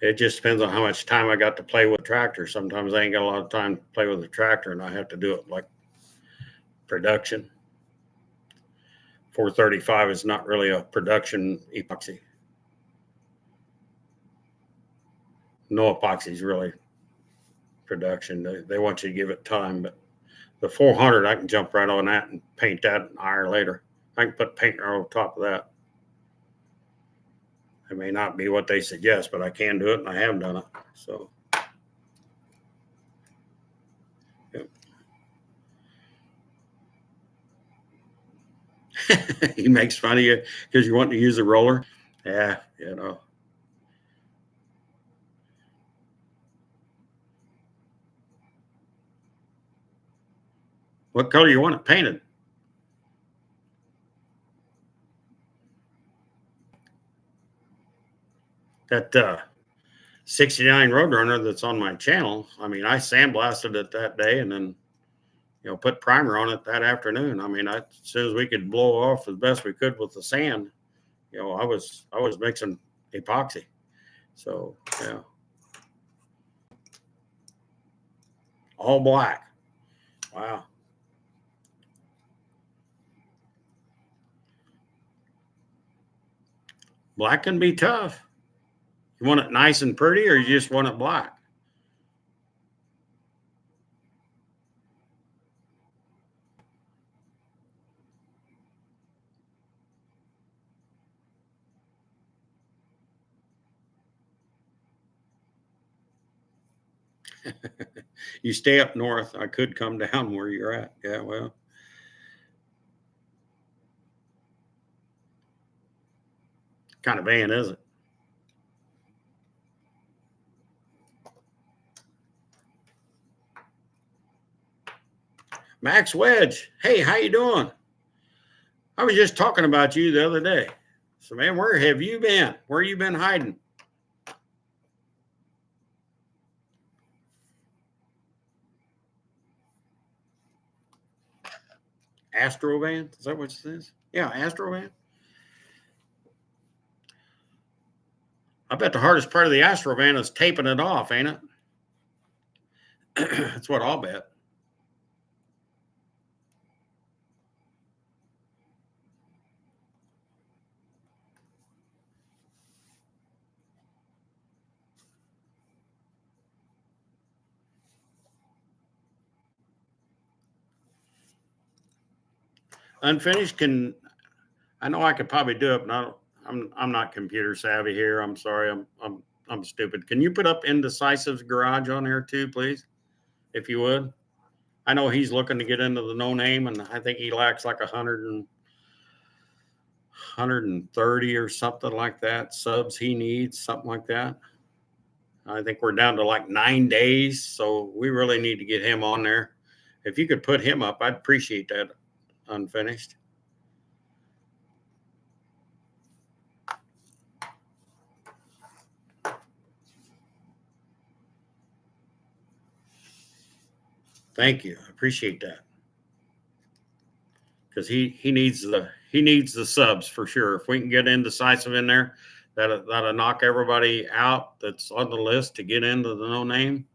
S1: it just depends on how much time I got to play with the tractor. Sometimes I ain't got a lot of time to play with the tractor, and I have to do it like production. 435 is not really a production epoxy. No epoxy is really production. They want you to give it time, but the 400, I can jump right on that and paint that an hour later. I can put paint right on top of that. It may not be what they suggest, but I can do it, and I have done it. So, yep. He makes fun of you because you want to use a roller. Yeah, you know. What color you want it painted? That 69 Roadrunner that's on my channel. I mean, I sandblasted it that day, and then put primer on it that afternoon. I mean, as soon as we could blow off as best we could with the sand, I was mixing epoxy. So yeah, all black. Wow. Black can be tough. You want it nice and pretty, or you just want it black? You stay up north. I could come down where you're at. Yeah, well. Kind of van is it? Max Wedge. Hey, how you doing? I was just talking about you the other day. So, man, where have you been? Where you been hiding? Astrovan? Is that what it says? Yeah, Astrovan. I bet the hardest part of the Astrovan is taping it off, ain't it? That's what I'll bet. Unfinished can, I know I could probably do it, but I'm not computer savvy here. I'm sorry. I'm stupid. Can you put up Indecisive's garage on here too, please? If you would. I know he's looking to get into the no name, and I think he lacks like 130 or something like that subs he needs, something like that. I think we're down to like 9 days, so we really need to get him on there. If you could put him up, I'd appreciate that. Unfinished. Thank you. I appreciate that. Because he needs the subs for sure. If we can get Indecisive in there, that'll knock everybody out that's on the list to get into the no name.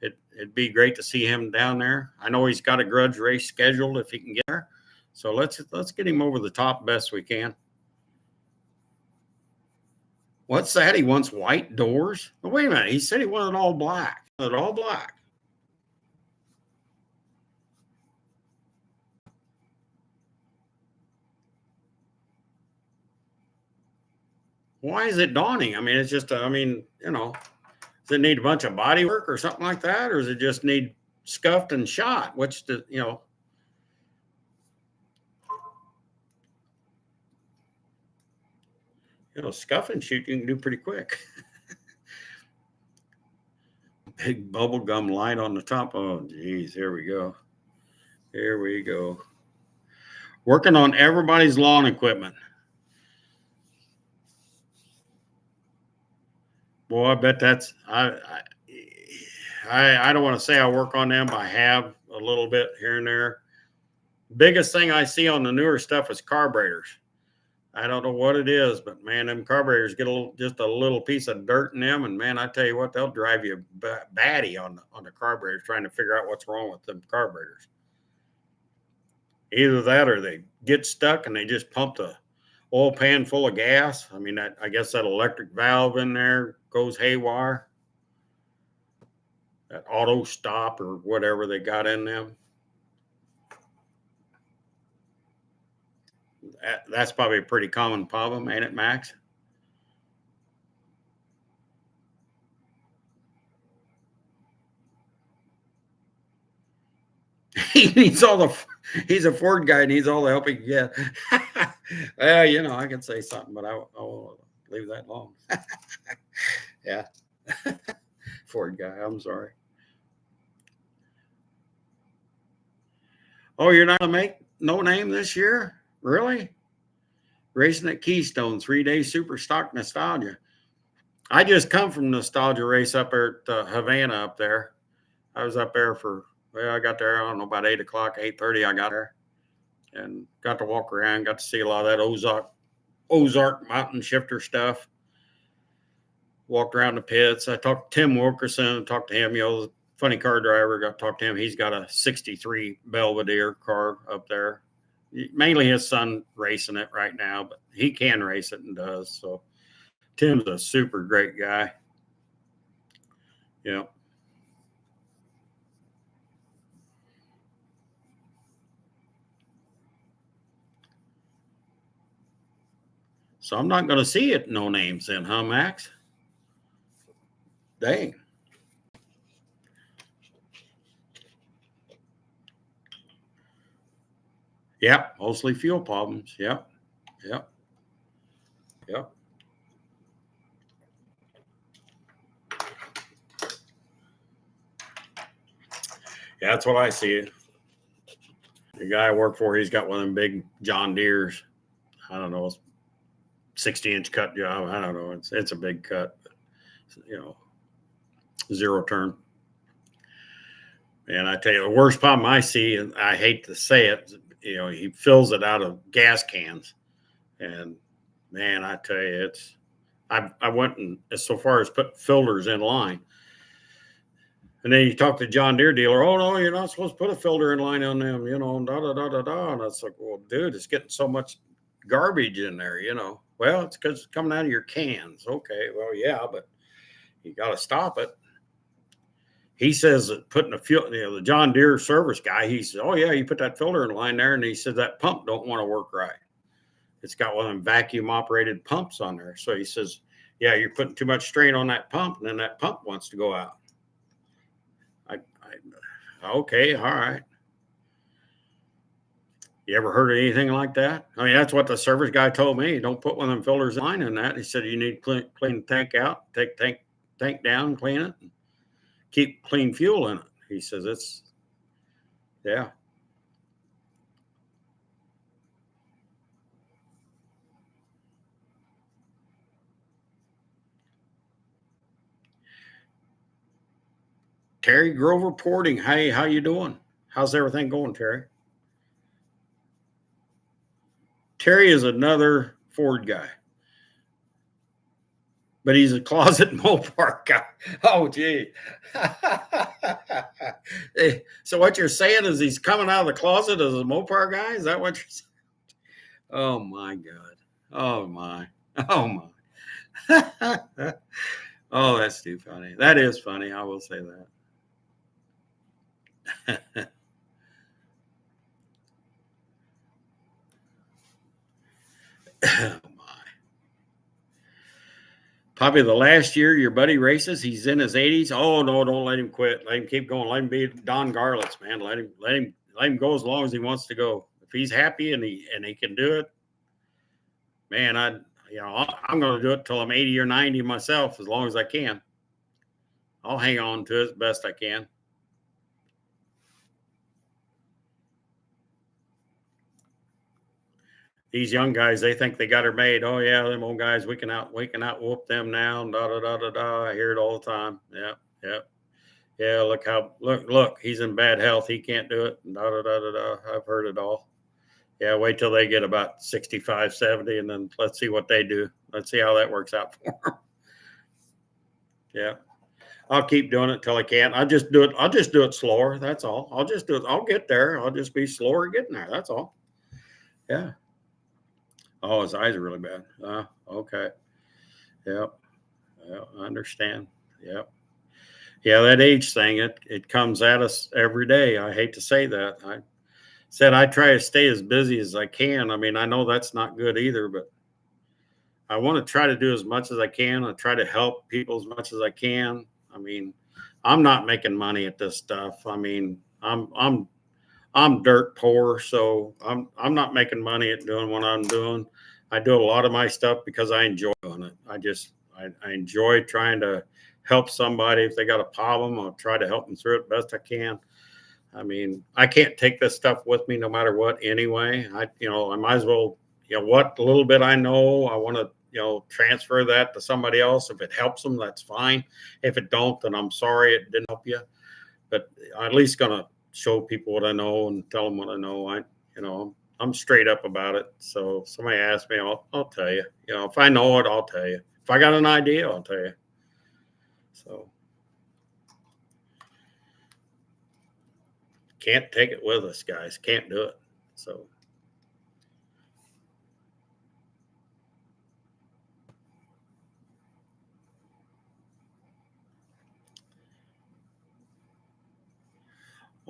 S1: It'd be great to see him down there. I know he's got a grudge race scheduled if he can get there. So let's get him over the top best we can. What's that? He wants white doors? Oh, wait a minute. He said he wanted all black. All black. Why is it dawning? I mean, it's just, does it need a bunch of body work or something like that? Or does it just need scuffed and shot? Which, scuff and shoot you can do pretty quick. Big bubble gum light on the top. Oh, geez. Here we go. Here we go. Working on everybody's lawn equipment. Boy, I bet that's, I I don't want to say I work on them, but I have a little bit here and there. Biggest thing I see on the newer stuff is carburetors. I don't know what it is, but man, them carburetors get just a little piece of dirt in them, and man, I tell you what, they'll drive you batty on the carburetors trying to figure out what's wrong with them carburetors. Either that or they get stuck and they just pump the oil pan full of gas. I mean, I guess that electric valve in there goes haywire. That auto stop or whatever they got in them. That's probably a pretty common problem, ain't it, Max? He's a Ford guy, needs all the help he can get. Well, you know, I can say something, but I won't leave that alone. Yeah. Ford guy, I'm sorry. Oh, you're not going to make no name this year? Really? Racing at Keystone, 3-day super stock nostalgia. I just come from nostalgia race up there at Havana up there. I was up there I got there, I don't know, about 8 o'clock, 8:30 I got there and got to walk around, got to see a lot of that Ozark mountain shifter stuff. Walked around the pits. I talked to Tim Wilkerson, talked to him, the funny car driver, got to talk to him. He's got a 63 Belvedere car up there. Mainly his son racing it right now, but he can race it and does. So Tim's a super great guy. Yeah. So I'm not going to see it no names then, huh, Max? Dang. Yep, mostly fuel problems. Yep. Yeah, that's what I see. The guy I work for, he's got one of them big John Deere's. I don't know, 60-inch cut job. I don't know. It's a big cut, but, zero turn. And I tell you, the worst problem I see, and I hate to say it, he fills it out of gas cans. And man, I tell you, I went and so far as put filters in line. And then you talk to John Deere dealer, oh no, you're not supposed to put a filter in line on them, da da da da da. And it's like, well, dude, it's getting so much garbage in there, Well, it's because it's coming out of your cans. Okay, well, yeah, but you got to stop it. He says that putting a fuel, the John Deere service guy, he says, oh yeah, you put that filter in line there, and he said that pump don't want to work right. It's got one of them vacuum operated pumps on there. So he says, yeah, you're putting too much strain on that pump, and then that pump wants to go out. Okay, all right. You ever heard of anything like that? I mean, that's what the service guy told me. Don't put one of them filters in line in that. He said you need to clean the tank out, take tank down, clean it, and keep clean fuel in it. He says yeah. Terry Grove reporting. Hey, how you doing? How's everything going, Terry? Terry is another Ford guy, but he's a closet Mopar guy. Oh, gee. So what you're saying is he's coming out of the closet as a Mopar guy? Is that what you're saying? Oh, my God. Oh, my. Oh, my. Oh, that's too funny. That is funny. I will say that. Oh, my. Probably the last year your buddy races, he's in his 80s. Oh no, don't let him quit. Let him keep going. Let him be Don Garlits, man. Let him go as long as he wants to go. If he's happy and he can do it, man, I'm going to do it till I'm 80 or 90 myself, as long as I can. I'll hang on to it as best I can. These young guys, they think they got her made. Oh yeah, them old guys, we can out whoop them now. Da da da da da. I hear it all the time. Yeah. Yeah, look, he's in bad health. He can't do it. Da, da, da, da, da. I've heard it all. Yeah, wait till they get about 65, 70, and then let's see what they do. Let's see how that works out for them. Yeah. I'll keep doing it till I can. I'll just do it slower. That's all. I'll just do it. I'll get there. I'll just be slower getting there. That's all. Yeah. Oh, his eyes are really bad. Okay. Yep. Yeah, I understand. Yep. Yeah, that age thing, it comes at us every day. I hate to say that. I said I try to stay as busy as I can. I mean, I know that's not good either, but I want to try to do as much as I can. I try to help people as much as I can. I mean, I'm not making money at this stuff. I mean, I'm dirt poor, so I'm not making money at doing what I'm doing. I do a lot of my stuff because I enjoy doing it. I enjoy trying to help somebody if they got a problem. I'll try to help them through it best I can. I mean, I can't take this stuff with me no matter what anyway. I might as well, what little bit I know, I want to, transfer that to somebody else. If it helps them, that's fine. If it don't, then I'm sorry it didn't help you. But I'm at least gonna show people what I know and tell them what I know. I'm straight up about it. So if somebody asks me, I'll tell you. If I know it, I'll tell you. If I got an idea, I'll tell you. So can't take it with us, guys. Can't do it. So.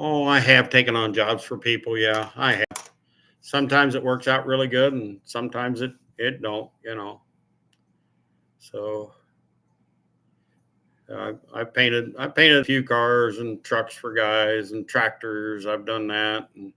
S1: Oh, I have taken on jobs for people. Yeah, I have. Sometimes it works out really good, and sometimes it don't. So I painted a few cars and trucks for guys and tractors. I've done that. And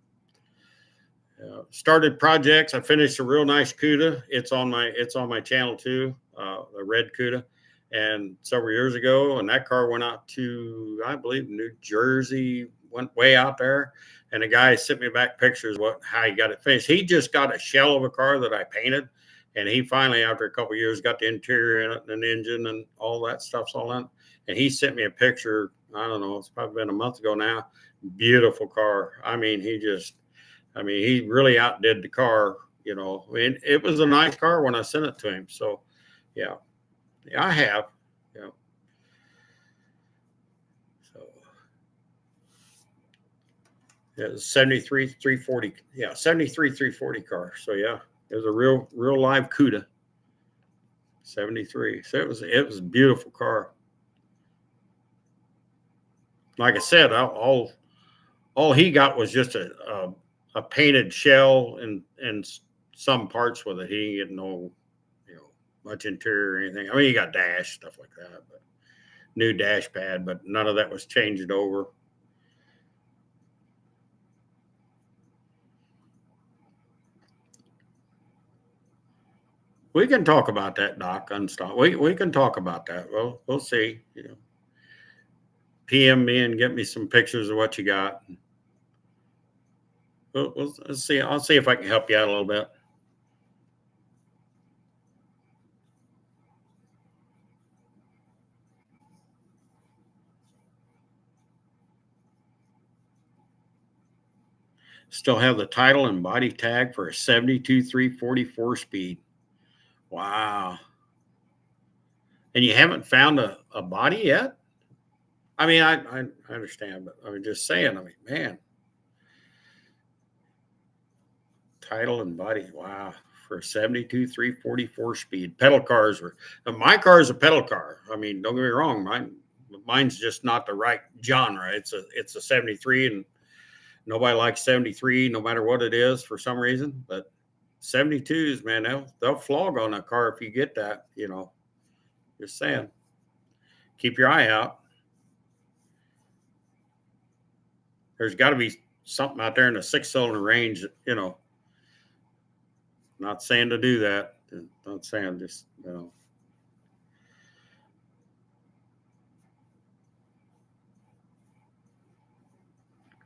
S1: started projects. I finished a real nice CUDA. It's on my channel too. The red CUDA, and several years ago, and that car went out to, I believe, New Jersey. Went way out there, and the guy sent me back pictures how he got it finished. He just got a shell of a car that I painted, and he finally, after a couple of years, got the interior in it and an engine and all that stuff's all in. And he sent me a picture. I don't know. It's probably been a month ago now. Beautiful car. He really outdid the car. It was a nice car when I sent it to him. So, yeah, I have. Yeah. So, yeah, it was 73 340. Yeah, 73 340 car. So, yeah, it was a real live CUDA. 73. So it was a beautiful car. Like I said, all he got was just a painted shell and some parts with it. He didn't get no, much interior or anything. I mean, he got dash stuff like that, but new dash pad, but none of that was changed over. We can talk about that, Doc. Unstop. We can talk about that. Well, we'll see. PM me and get me some pictures of what you got. Let's see. I'll see if I can help you out a little bit. Still have the title and body tag for a 72 344 speed. Wow. And you haven't found a body yet? I mean, I understand, but I mean, just saying, man, title and body. Wow. For a 72 344 speed. Pedal cars my car is a pedal car. I mean, don't get me wrong. Mine's just not the right genre. It's a 73, and nobody likes 73 no matter what it is for some reason. But 72s, man, they'll flog on a car if you get that, just saying. Keep your eye out. There's got to be something out there in the 6-cylinder range, not saying to do that. Not saying, just,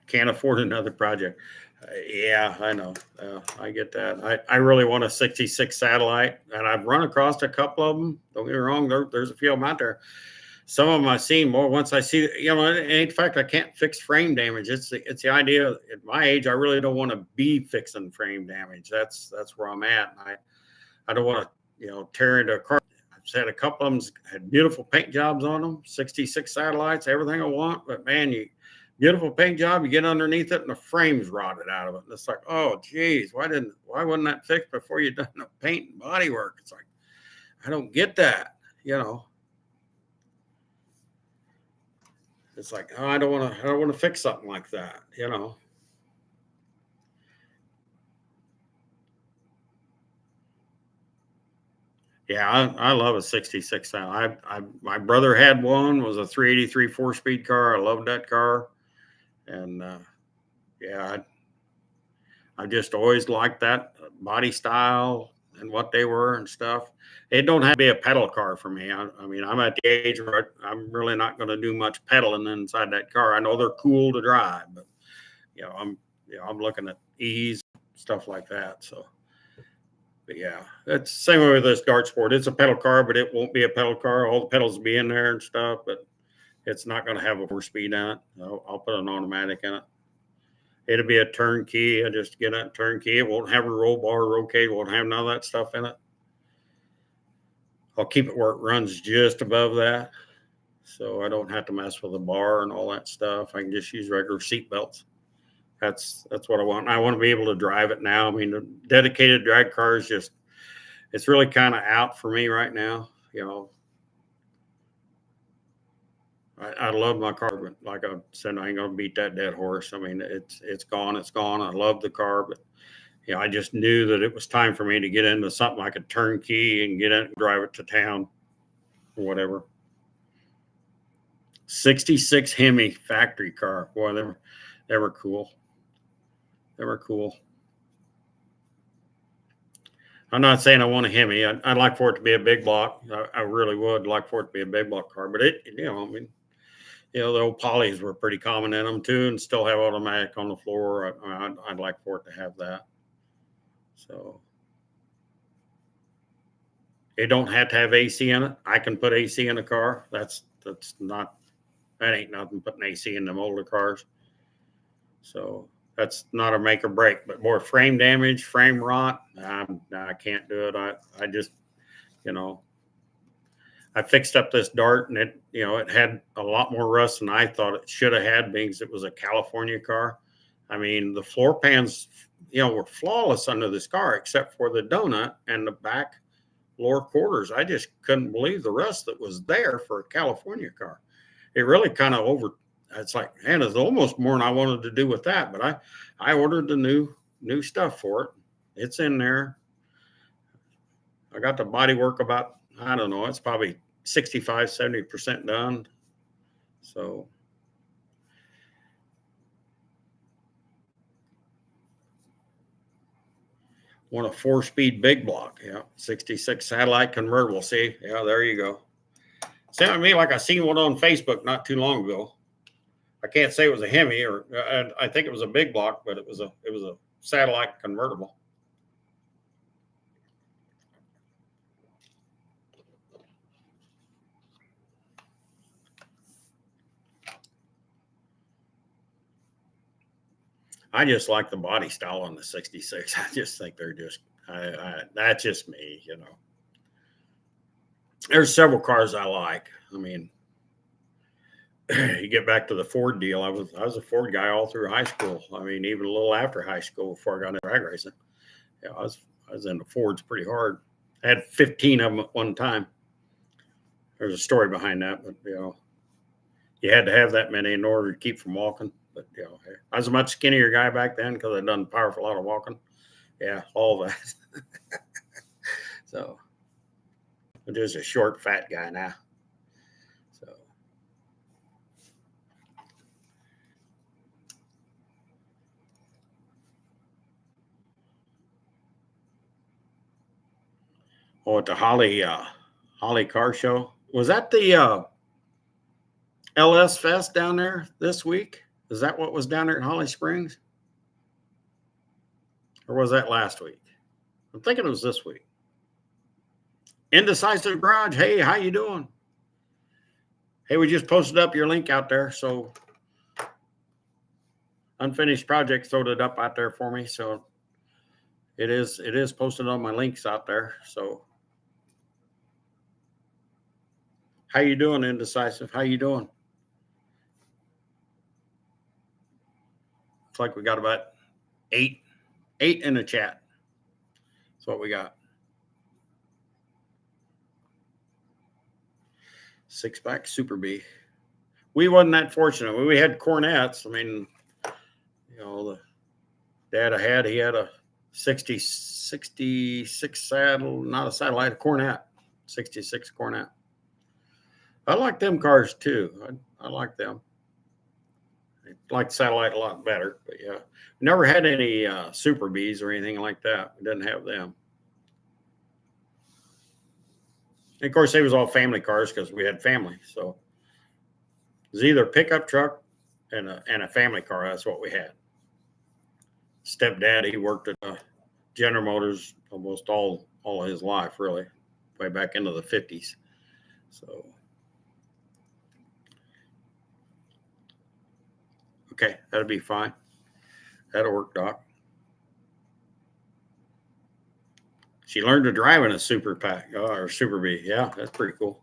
S1: can't afford another project. Yeah, I know. I get that. I really want a 66 satellite, and I've run across a couple of them. Don't get me wrong. There's a few of them out there. some of them I've seen more once I see, in fact, I can't fix frame damage. It's the idea at my age, I really don't want to be fixing frame damage. That's where I'm at. I don't want to, tear into a car. I've said a couple of them had beautiful paint jobs on them, 66 satellites, everything I want. But man, beautiful paint job, you get underneath it and the frame's rotted out of it. And it's like, oh, geez, why wasn't that fixed before you done the paint and body work? It's like, I don't get that, It's like, oh, I don't want to fix something like that, Yeah, I love a 66. My brother had one, was a 383 4-speed car. I loved that car. And yeah, I just always liked that body style and what they were and stuff. It don't have to be a pedal car for me. I mean, I'm at the age where I'm really not going to do much pedaling inside that car. I know they're cool to drive, but I'm looking at ease, stuff like that. So, but yeah, it's the same way with this Dart Sport. It's a pedal car, but it won't be a pedal car. All the pedals will be in there and stuff, but it's not going to have a 4-speed in it. I'll put an automatic in it. It'll be a turnkey. I just get that turnkey. It won't have a roll bar, roll cage. Won't have none of that stuff in it. I'll keep it where it runs just above that, so I don't have to mess with the bar and all that stuff. I can just use regular seat belts. That's what I want. I want to be able to drive it now. I mean, the dedicated drag car is just, it's really kind of out for me right now. I love my car, but like I said, I ain't gonna beat that dead horse. I mean, it's gone. It's gone. I love the car, but I just knew that it was time for me to get into something I could turnkey and get in and drive it to town or whatever. 66 Hemi factory car. Boy, they were cool. They were cool. I'm not saying I want a Hemi. I'd like for it to be a big block. I really would like for it to be a big block car, but the old polys were pretty common in them too, and still have automatic on the floor. I'd like for it to have that. So it don't have to have AC in it. I can put AC in a car. That ain't nothing putting AC in them older cars. So that's not a make or break, but more frame damage, frame rot. I can't do it. I just, I fixed up this Dart and it had a lot more rust than I thought it should have had because it was a California car. I mean, the floor pans, were flawless under this car except for the donut and the back lower quarters. I just couldn't believe the rust that was there for a California car. It really kind of it's like, man, it's almost more than I wanted to do with that. But I ordered the new stuff for it. It's in there. I got the body work about, I don't know, it's probably 65, 70% done. So want a 4-speed big block. Yeah. 66 satellite convertible. See? Yeah, there you go. Sounded to me like I seen one on Facebook not too long ago. I can't say it was a Hemi, or I think it was a big block, but it was a satellite convertible. I just like the body style on the 66. I just think they're just, that's just me, There's several cars I like. I mean, you get back to the Ford deal. I was a Ford guy all through high school. I mean, even a little after high school before I got into drag racing. Yeah, I was into Fords pretty hard. I had 15 of them at one time. There's a story behind that, but you had to have that many in order to keep from walking. But I was a much skinnier guy back then because I'd done a powerful lot of walking. Yeah, all that. So I'm just a short, fat guy now. So at the Holly car show. Was that the LS Fest down there this week? Is that what was down there in Holly Springs? Or was that last week? I'm thinking it was this week. Indecisive Garage. Hey, how you doing? Hey, we just posted up your link out there. So Unfinished Project throwed it up out there for me. So it is posted on my links out there. So how you doing, Indecisive? How you doing? Looks like we got about eight in the chat. That's what we got. 6-pack Super B. We wasn't that fortunate. We had cornets. I mean, you know, the dad I had, he had a 66 saddle, not a satellite, a cornet, 66 cornet. I like them cars too. I like them. I like the satellite a lot better, but yeah, we never had any Super Bs or anything like that. We didn't have them. And of course, they was all family cars because we had family. So it was either a pickup truck and a family car. That's what we had. Stepdad, he worked at General Motors almost all of his life, really, way back into the 50s. So, okay, that'll be fine. That'll work, Doc. She learned to drive in a Super Pack or Super B. Yeah, that's pretty cool.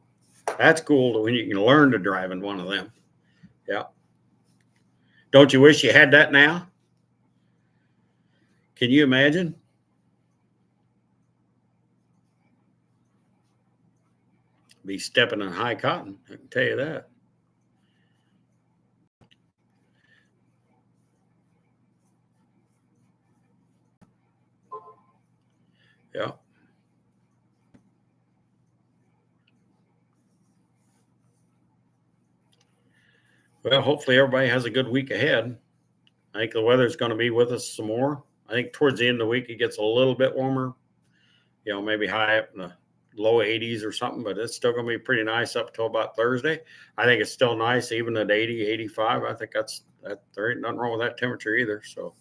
S1: That's cool when you can learn to drive in one of them. Yeah. Don't you wish you had that now? Can you imagine? Be stepping in high cotton, I can tell you that. Yeah. Well, hopefully everybody has a good week ahead. I think the weather's going to be with us some more. I think towards the end of the week, it gets a little bit warmer, you know, maybe high up in the low 80s or something, but it's still going to be pretty nice up till about Thursday. I think it's still nice, even at 80, 85. I think that there ain't nothing wrong with that temperature either. So,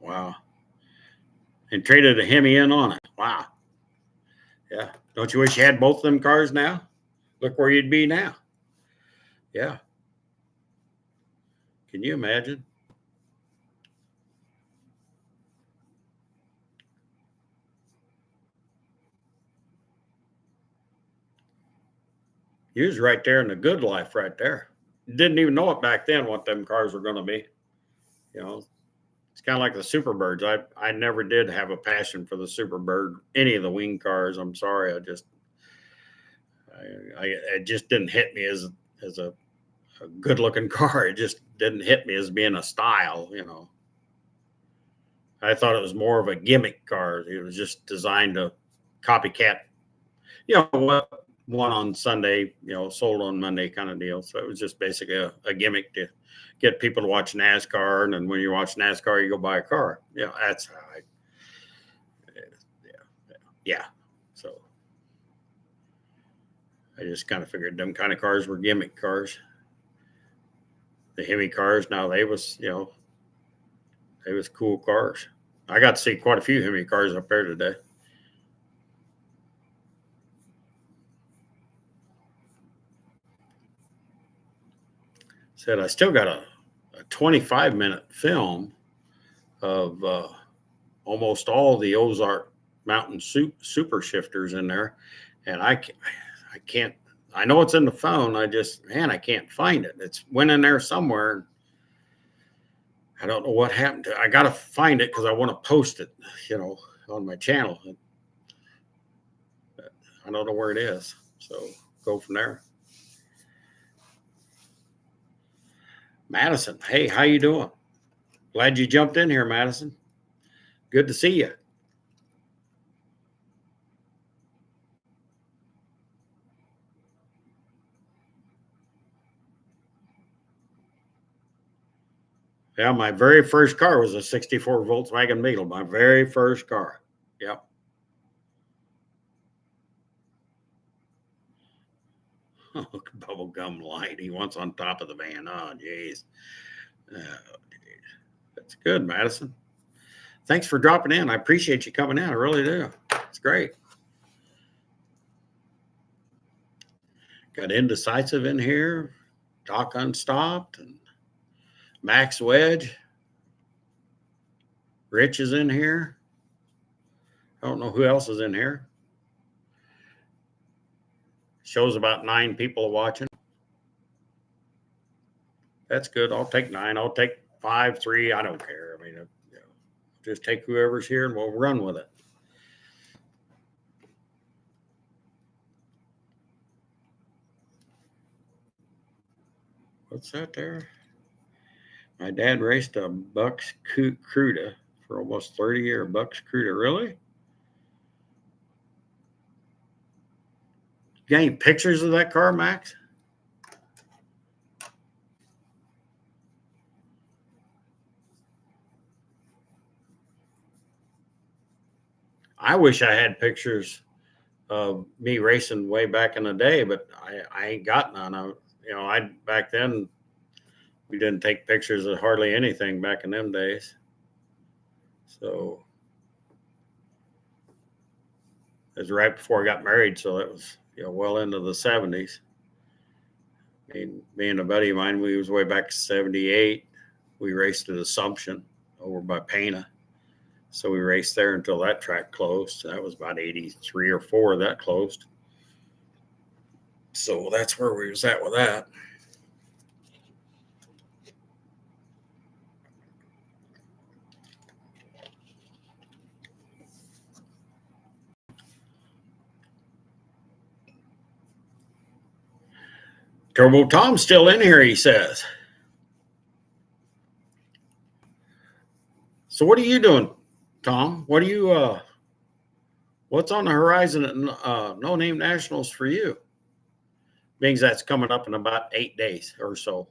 S1: wow. And traded a Hemi in on it. Wow. Yeah. Don't you wish you had both of them cars now? Look where you'd be now. Yeah. Can you imagine? You was right there in the good life right there. Didn't even know it back then what them cars were going to be. You know, it's kind of like the Superbirds. I never did have a passion for the Superbird, any of the wing cars. I'm sorry. It just didn't hit me as a good looking car. It just didn't hit me as being a style, you know. I thought it was more of a gimmick car. It was just designed to copycat, you know, what one on Sunday, you know, sold on Monday kind of deal. So it was just basically a gimmick to get people to watch NASCAR. And then when you watch NASCAR, you go buy a car. Yeah, that's how yeah. So I just kind of figured them kind of cars were gimmick cars. The Hemi cars, now they was, you know, they was cool cars. I got to see quite a few Hemi cars up there today. Said I still got a 25-minute film of almost all the Ozark Mountain super shifters in there, and I can't. I know it's in the phone. I can't find it. It's went in there somewhere. I don't know what happened to it. I got to find it because I want to post it, you know, on my channel. I don't know where it is, so go from there. Madison, hey, how you doing? Glad you jumped in here, Madison. Good to see you. Yeah, my very first car was a 64 Volkswagen Beetle. My very first car. Yep. Bubblegum light. He wants on top of the van. Oh, jeez. That's good, Madison. thanks for dropping in. I appreciate you coming in. I really do. It's great. Got Indecisive in here, Doc Unstopped, and Max Wedge. Rich is in here. I don't know who else is in here. Shows about 9 people watching. That's good. I'll take 9. I'll take 5, 3. I don't care. I mean, just take whoever's here and we'll run with it. What's that there? My dad raced a Bucks Cuda for almost 30 years. Bucks Cuda, really? You got any pictures of that car, Max? I wish I had pictures of me racing way back in the day, but I ain't got none. Back then we didn't take pictures of hardly anything back in them days. So it was right before I got married, so that was well into the 70s. I mean, me and a buddy of mine, we was way back 78. We raced at Assumption over by Pana. So we raced there until that track closed. That was about 83 or 4 that closed. So that's where we was at with that. Turbo Tom's still in here, he says. So what are you doing, Tom? What are you what's on the horizon at No Name Nationals for you? Means that's coming up in about 8 days or so.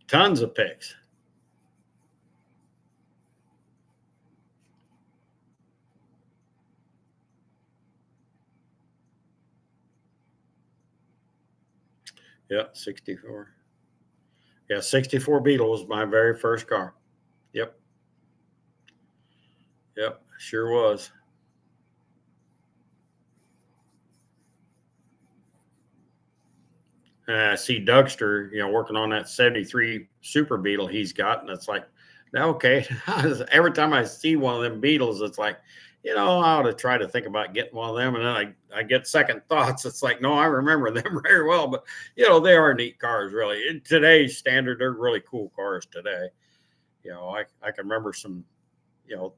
S1: Tons of picks. Yeah, 64. Yeah, 64 Beetle was my very first car. Yep, sure was. I see Dougster, working on that 73 Super Beetle he's got, and it's like, okay. Every time I see one of them Beetles, it's like, I ought to try to think about getting one of them, and then I get second thoughts. It's like, no, I remember them very well, but they are neat cars, really. In today's standard, they're really cool cars today. I can remember some,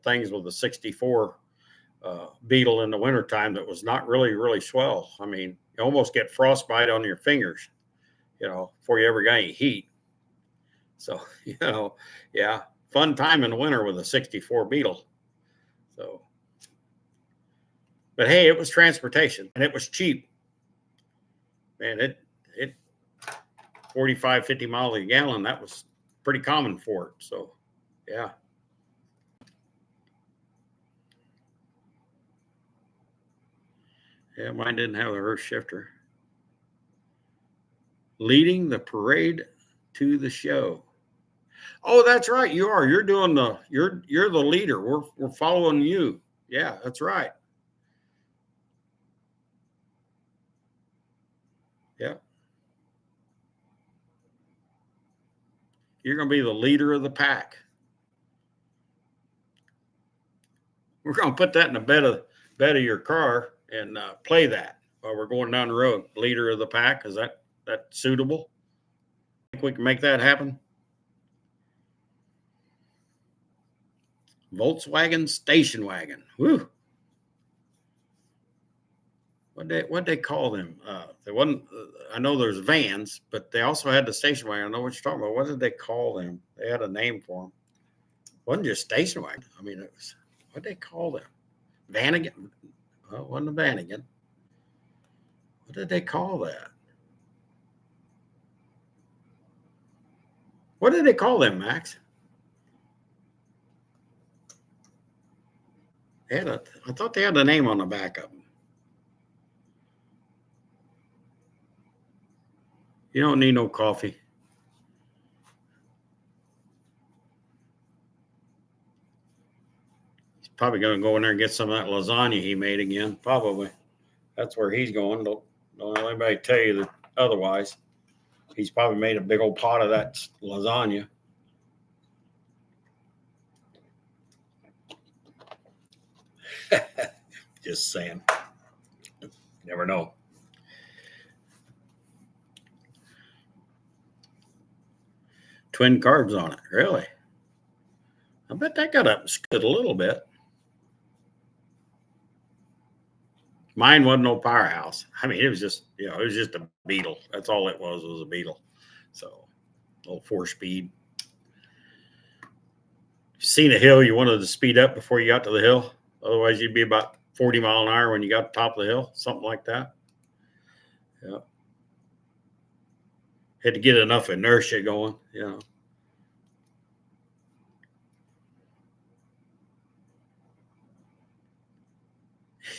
S1: things with the 64 Beetle in the wintertime that was not really, really swell. I mean, you almost get frostbite on your fingers, before you ever got any heat. So, yeah, fun time in the winter with a 64 Beetle. So, but hey, it was transportation and it was cheap. Man, it 45, 50 miles a gallon, that was pretty common for it. So, yeah. Yeah, mine didn't have a Hurst shifter. Leading the parade to the show. Oh, that's right. You are. You're doing you're the leader. We're following you. Yeah, that's right. Yeah. You're going to be the leader of the pack. We're going to put that in the bed of your car and play that while we're going down the road. Leader of the pack. Is that suitable? Think we can make that happen? Volkswagen station wagon. Woo. What they call them? They wasn't. I know there's vans, but they also had the station wagon. I know what you're talking about. What did they call them? They had a name for them. It wasn't just station wagon. I mean, it was. What did they call them? Vanagon. Well, it wasn't a Vanagon. What did they call that? What did they call them, Max? I thought they had a name on the back of them. You don't need no coffee. probably going to go in there and get some of that lasagna he made again. Probably. That's where he's going. Don't let anybody tell you that otherwise. He's probably made a big old pot of that lasagna. Just saying. Never know. Twin carbs on it. Really? I bet that got up and stood a little bit. Mine wasn't no powerhouse. I mean, it was just, it was just a Beetle. That's all it was a Beetle. So, a little 4-speed. Seen a hill, you wanted to speed up before you got to the hill. Otherwise, you'd be about 40 mile an hour when you got to the top of the hill, something like that. Yeah. Had to get enough inertia going,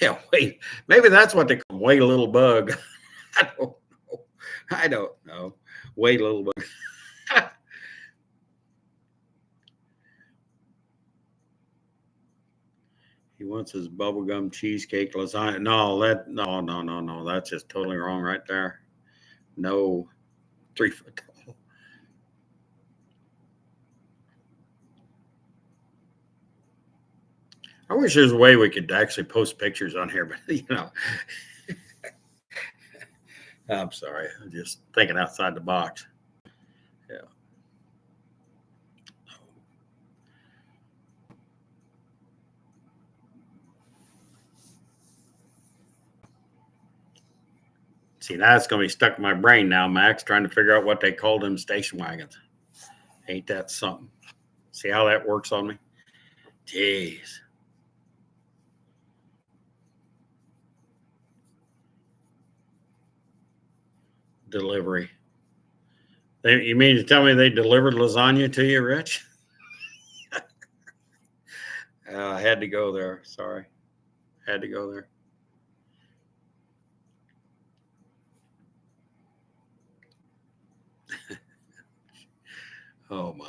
S1: Yeah, wait. Maybe that's what they call wait a little bug. I don't know. Wait a little bug. He wants his bubblegum cheesecake lasagna. No. That's just totally wrong right there. No. 3 foot tall. I wish there's a way we could actually post pictures on here, but I'm sorry. I'm just thinking outside the box. Yeah. See, that's going to be stuck in my brain now, Max, trying to figure out what they call them station wagons. Ain't that something? See how that works on me? Jeez. Delivery. You mean to tell me they delivered lasagna to you, Rich? I had to go there. Sorry. Had to go there. Oh, my.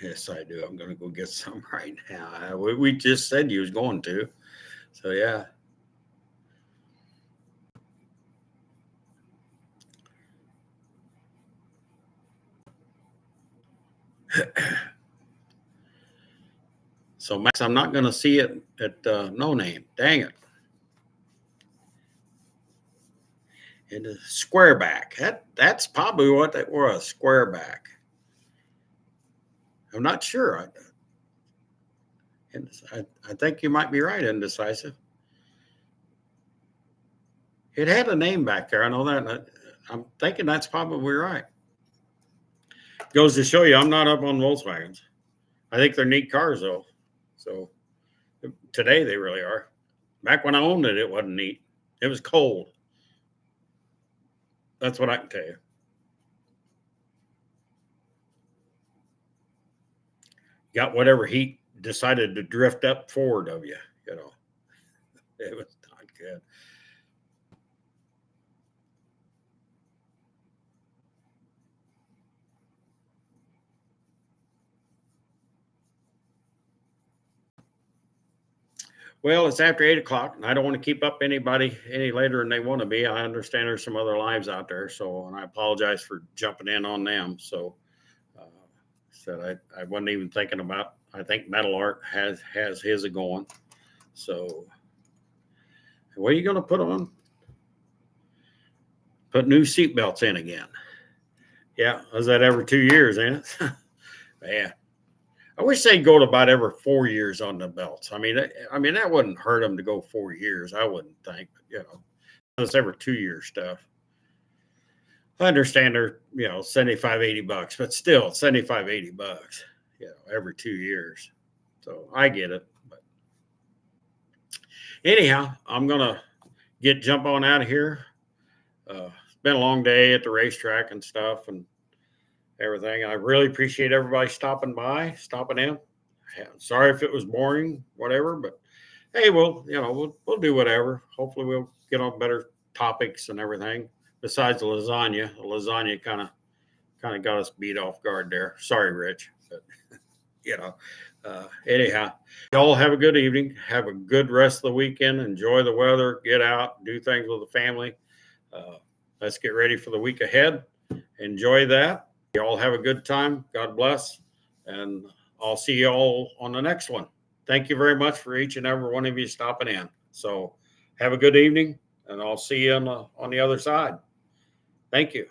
S1: Yes, I do. I'm going to go get some right now. We just said you was going to. So, yeah. So, Max, I'm not going to see it at No Name. Dang it. And a squareback. That's probably what that was, squareback. I'm not sure. I think you might be right, indecisive. It had a name back there. I know that. I'm thinking that's probably right. Goes to show you, I'm not up on Volkswagens. I think they're neat cars, though. So today they really are. Back when I owned it, it wasn't neat. It was cold. That's what I can tell you. Got whatever heat decided to drift up forward of you. It was not good. Well, it's after 8 o'clock, and I don't want to keep up anybody any later than they want to be. I understand there's some other lives out there, and I apologize for jumping in on them. So, said I wasn't even thinking about. I think Metal Art has his going. So, what are you going to put on? Put new seat belts in again. Yeah, is that every 2 years, ain't it? Man, I wish they'd go to about every 4 years on the belts. I mean, that wouldn't hurt them to go 4 years. I wouldn't think, it's every 2 year stuff. I understand they're, $75-$80, but still $75-$80, every 2 years. So I get it. But anyhow, I'm gonna jump on out of here. It's been a long day at the racetrack and stuff and everything. I really appreciate everybody stopping in. Sorry if it was boring, whatever, but hey, we'll do whatever. Hopefully, we'll get on better topics and everything. Besides the lasagna kind of got us beat off guard there. Sorry, Rich, but you know. Anyhow, y'all have a good evening. Have a good rest of the weekend. Enjoy the weather. Get out, do things with the family. Uh, let's get ready for the week ahead. Enjoy that. Y'all have a good time. God bless. And I'll see you all on the next one. Thank you very much for each and every one of you stopping in. So have a good evening, and I'll see you on the other side. Thank you.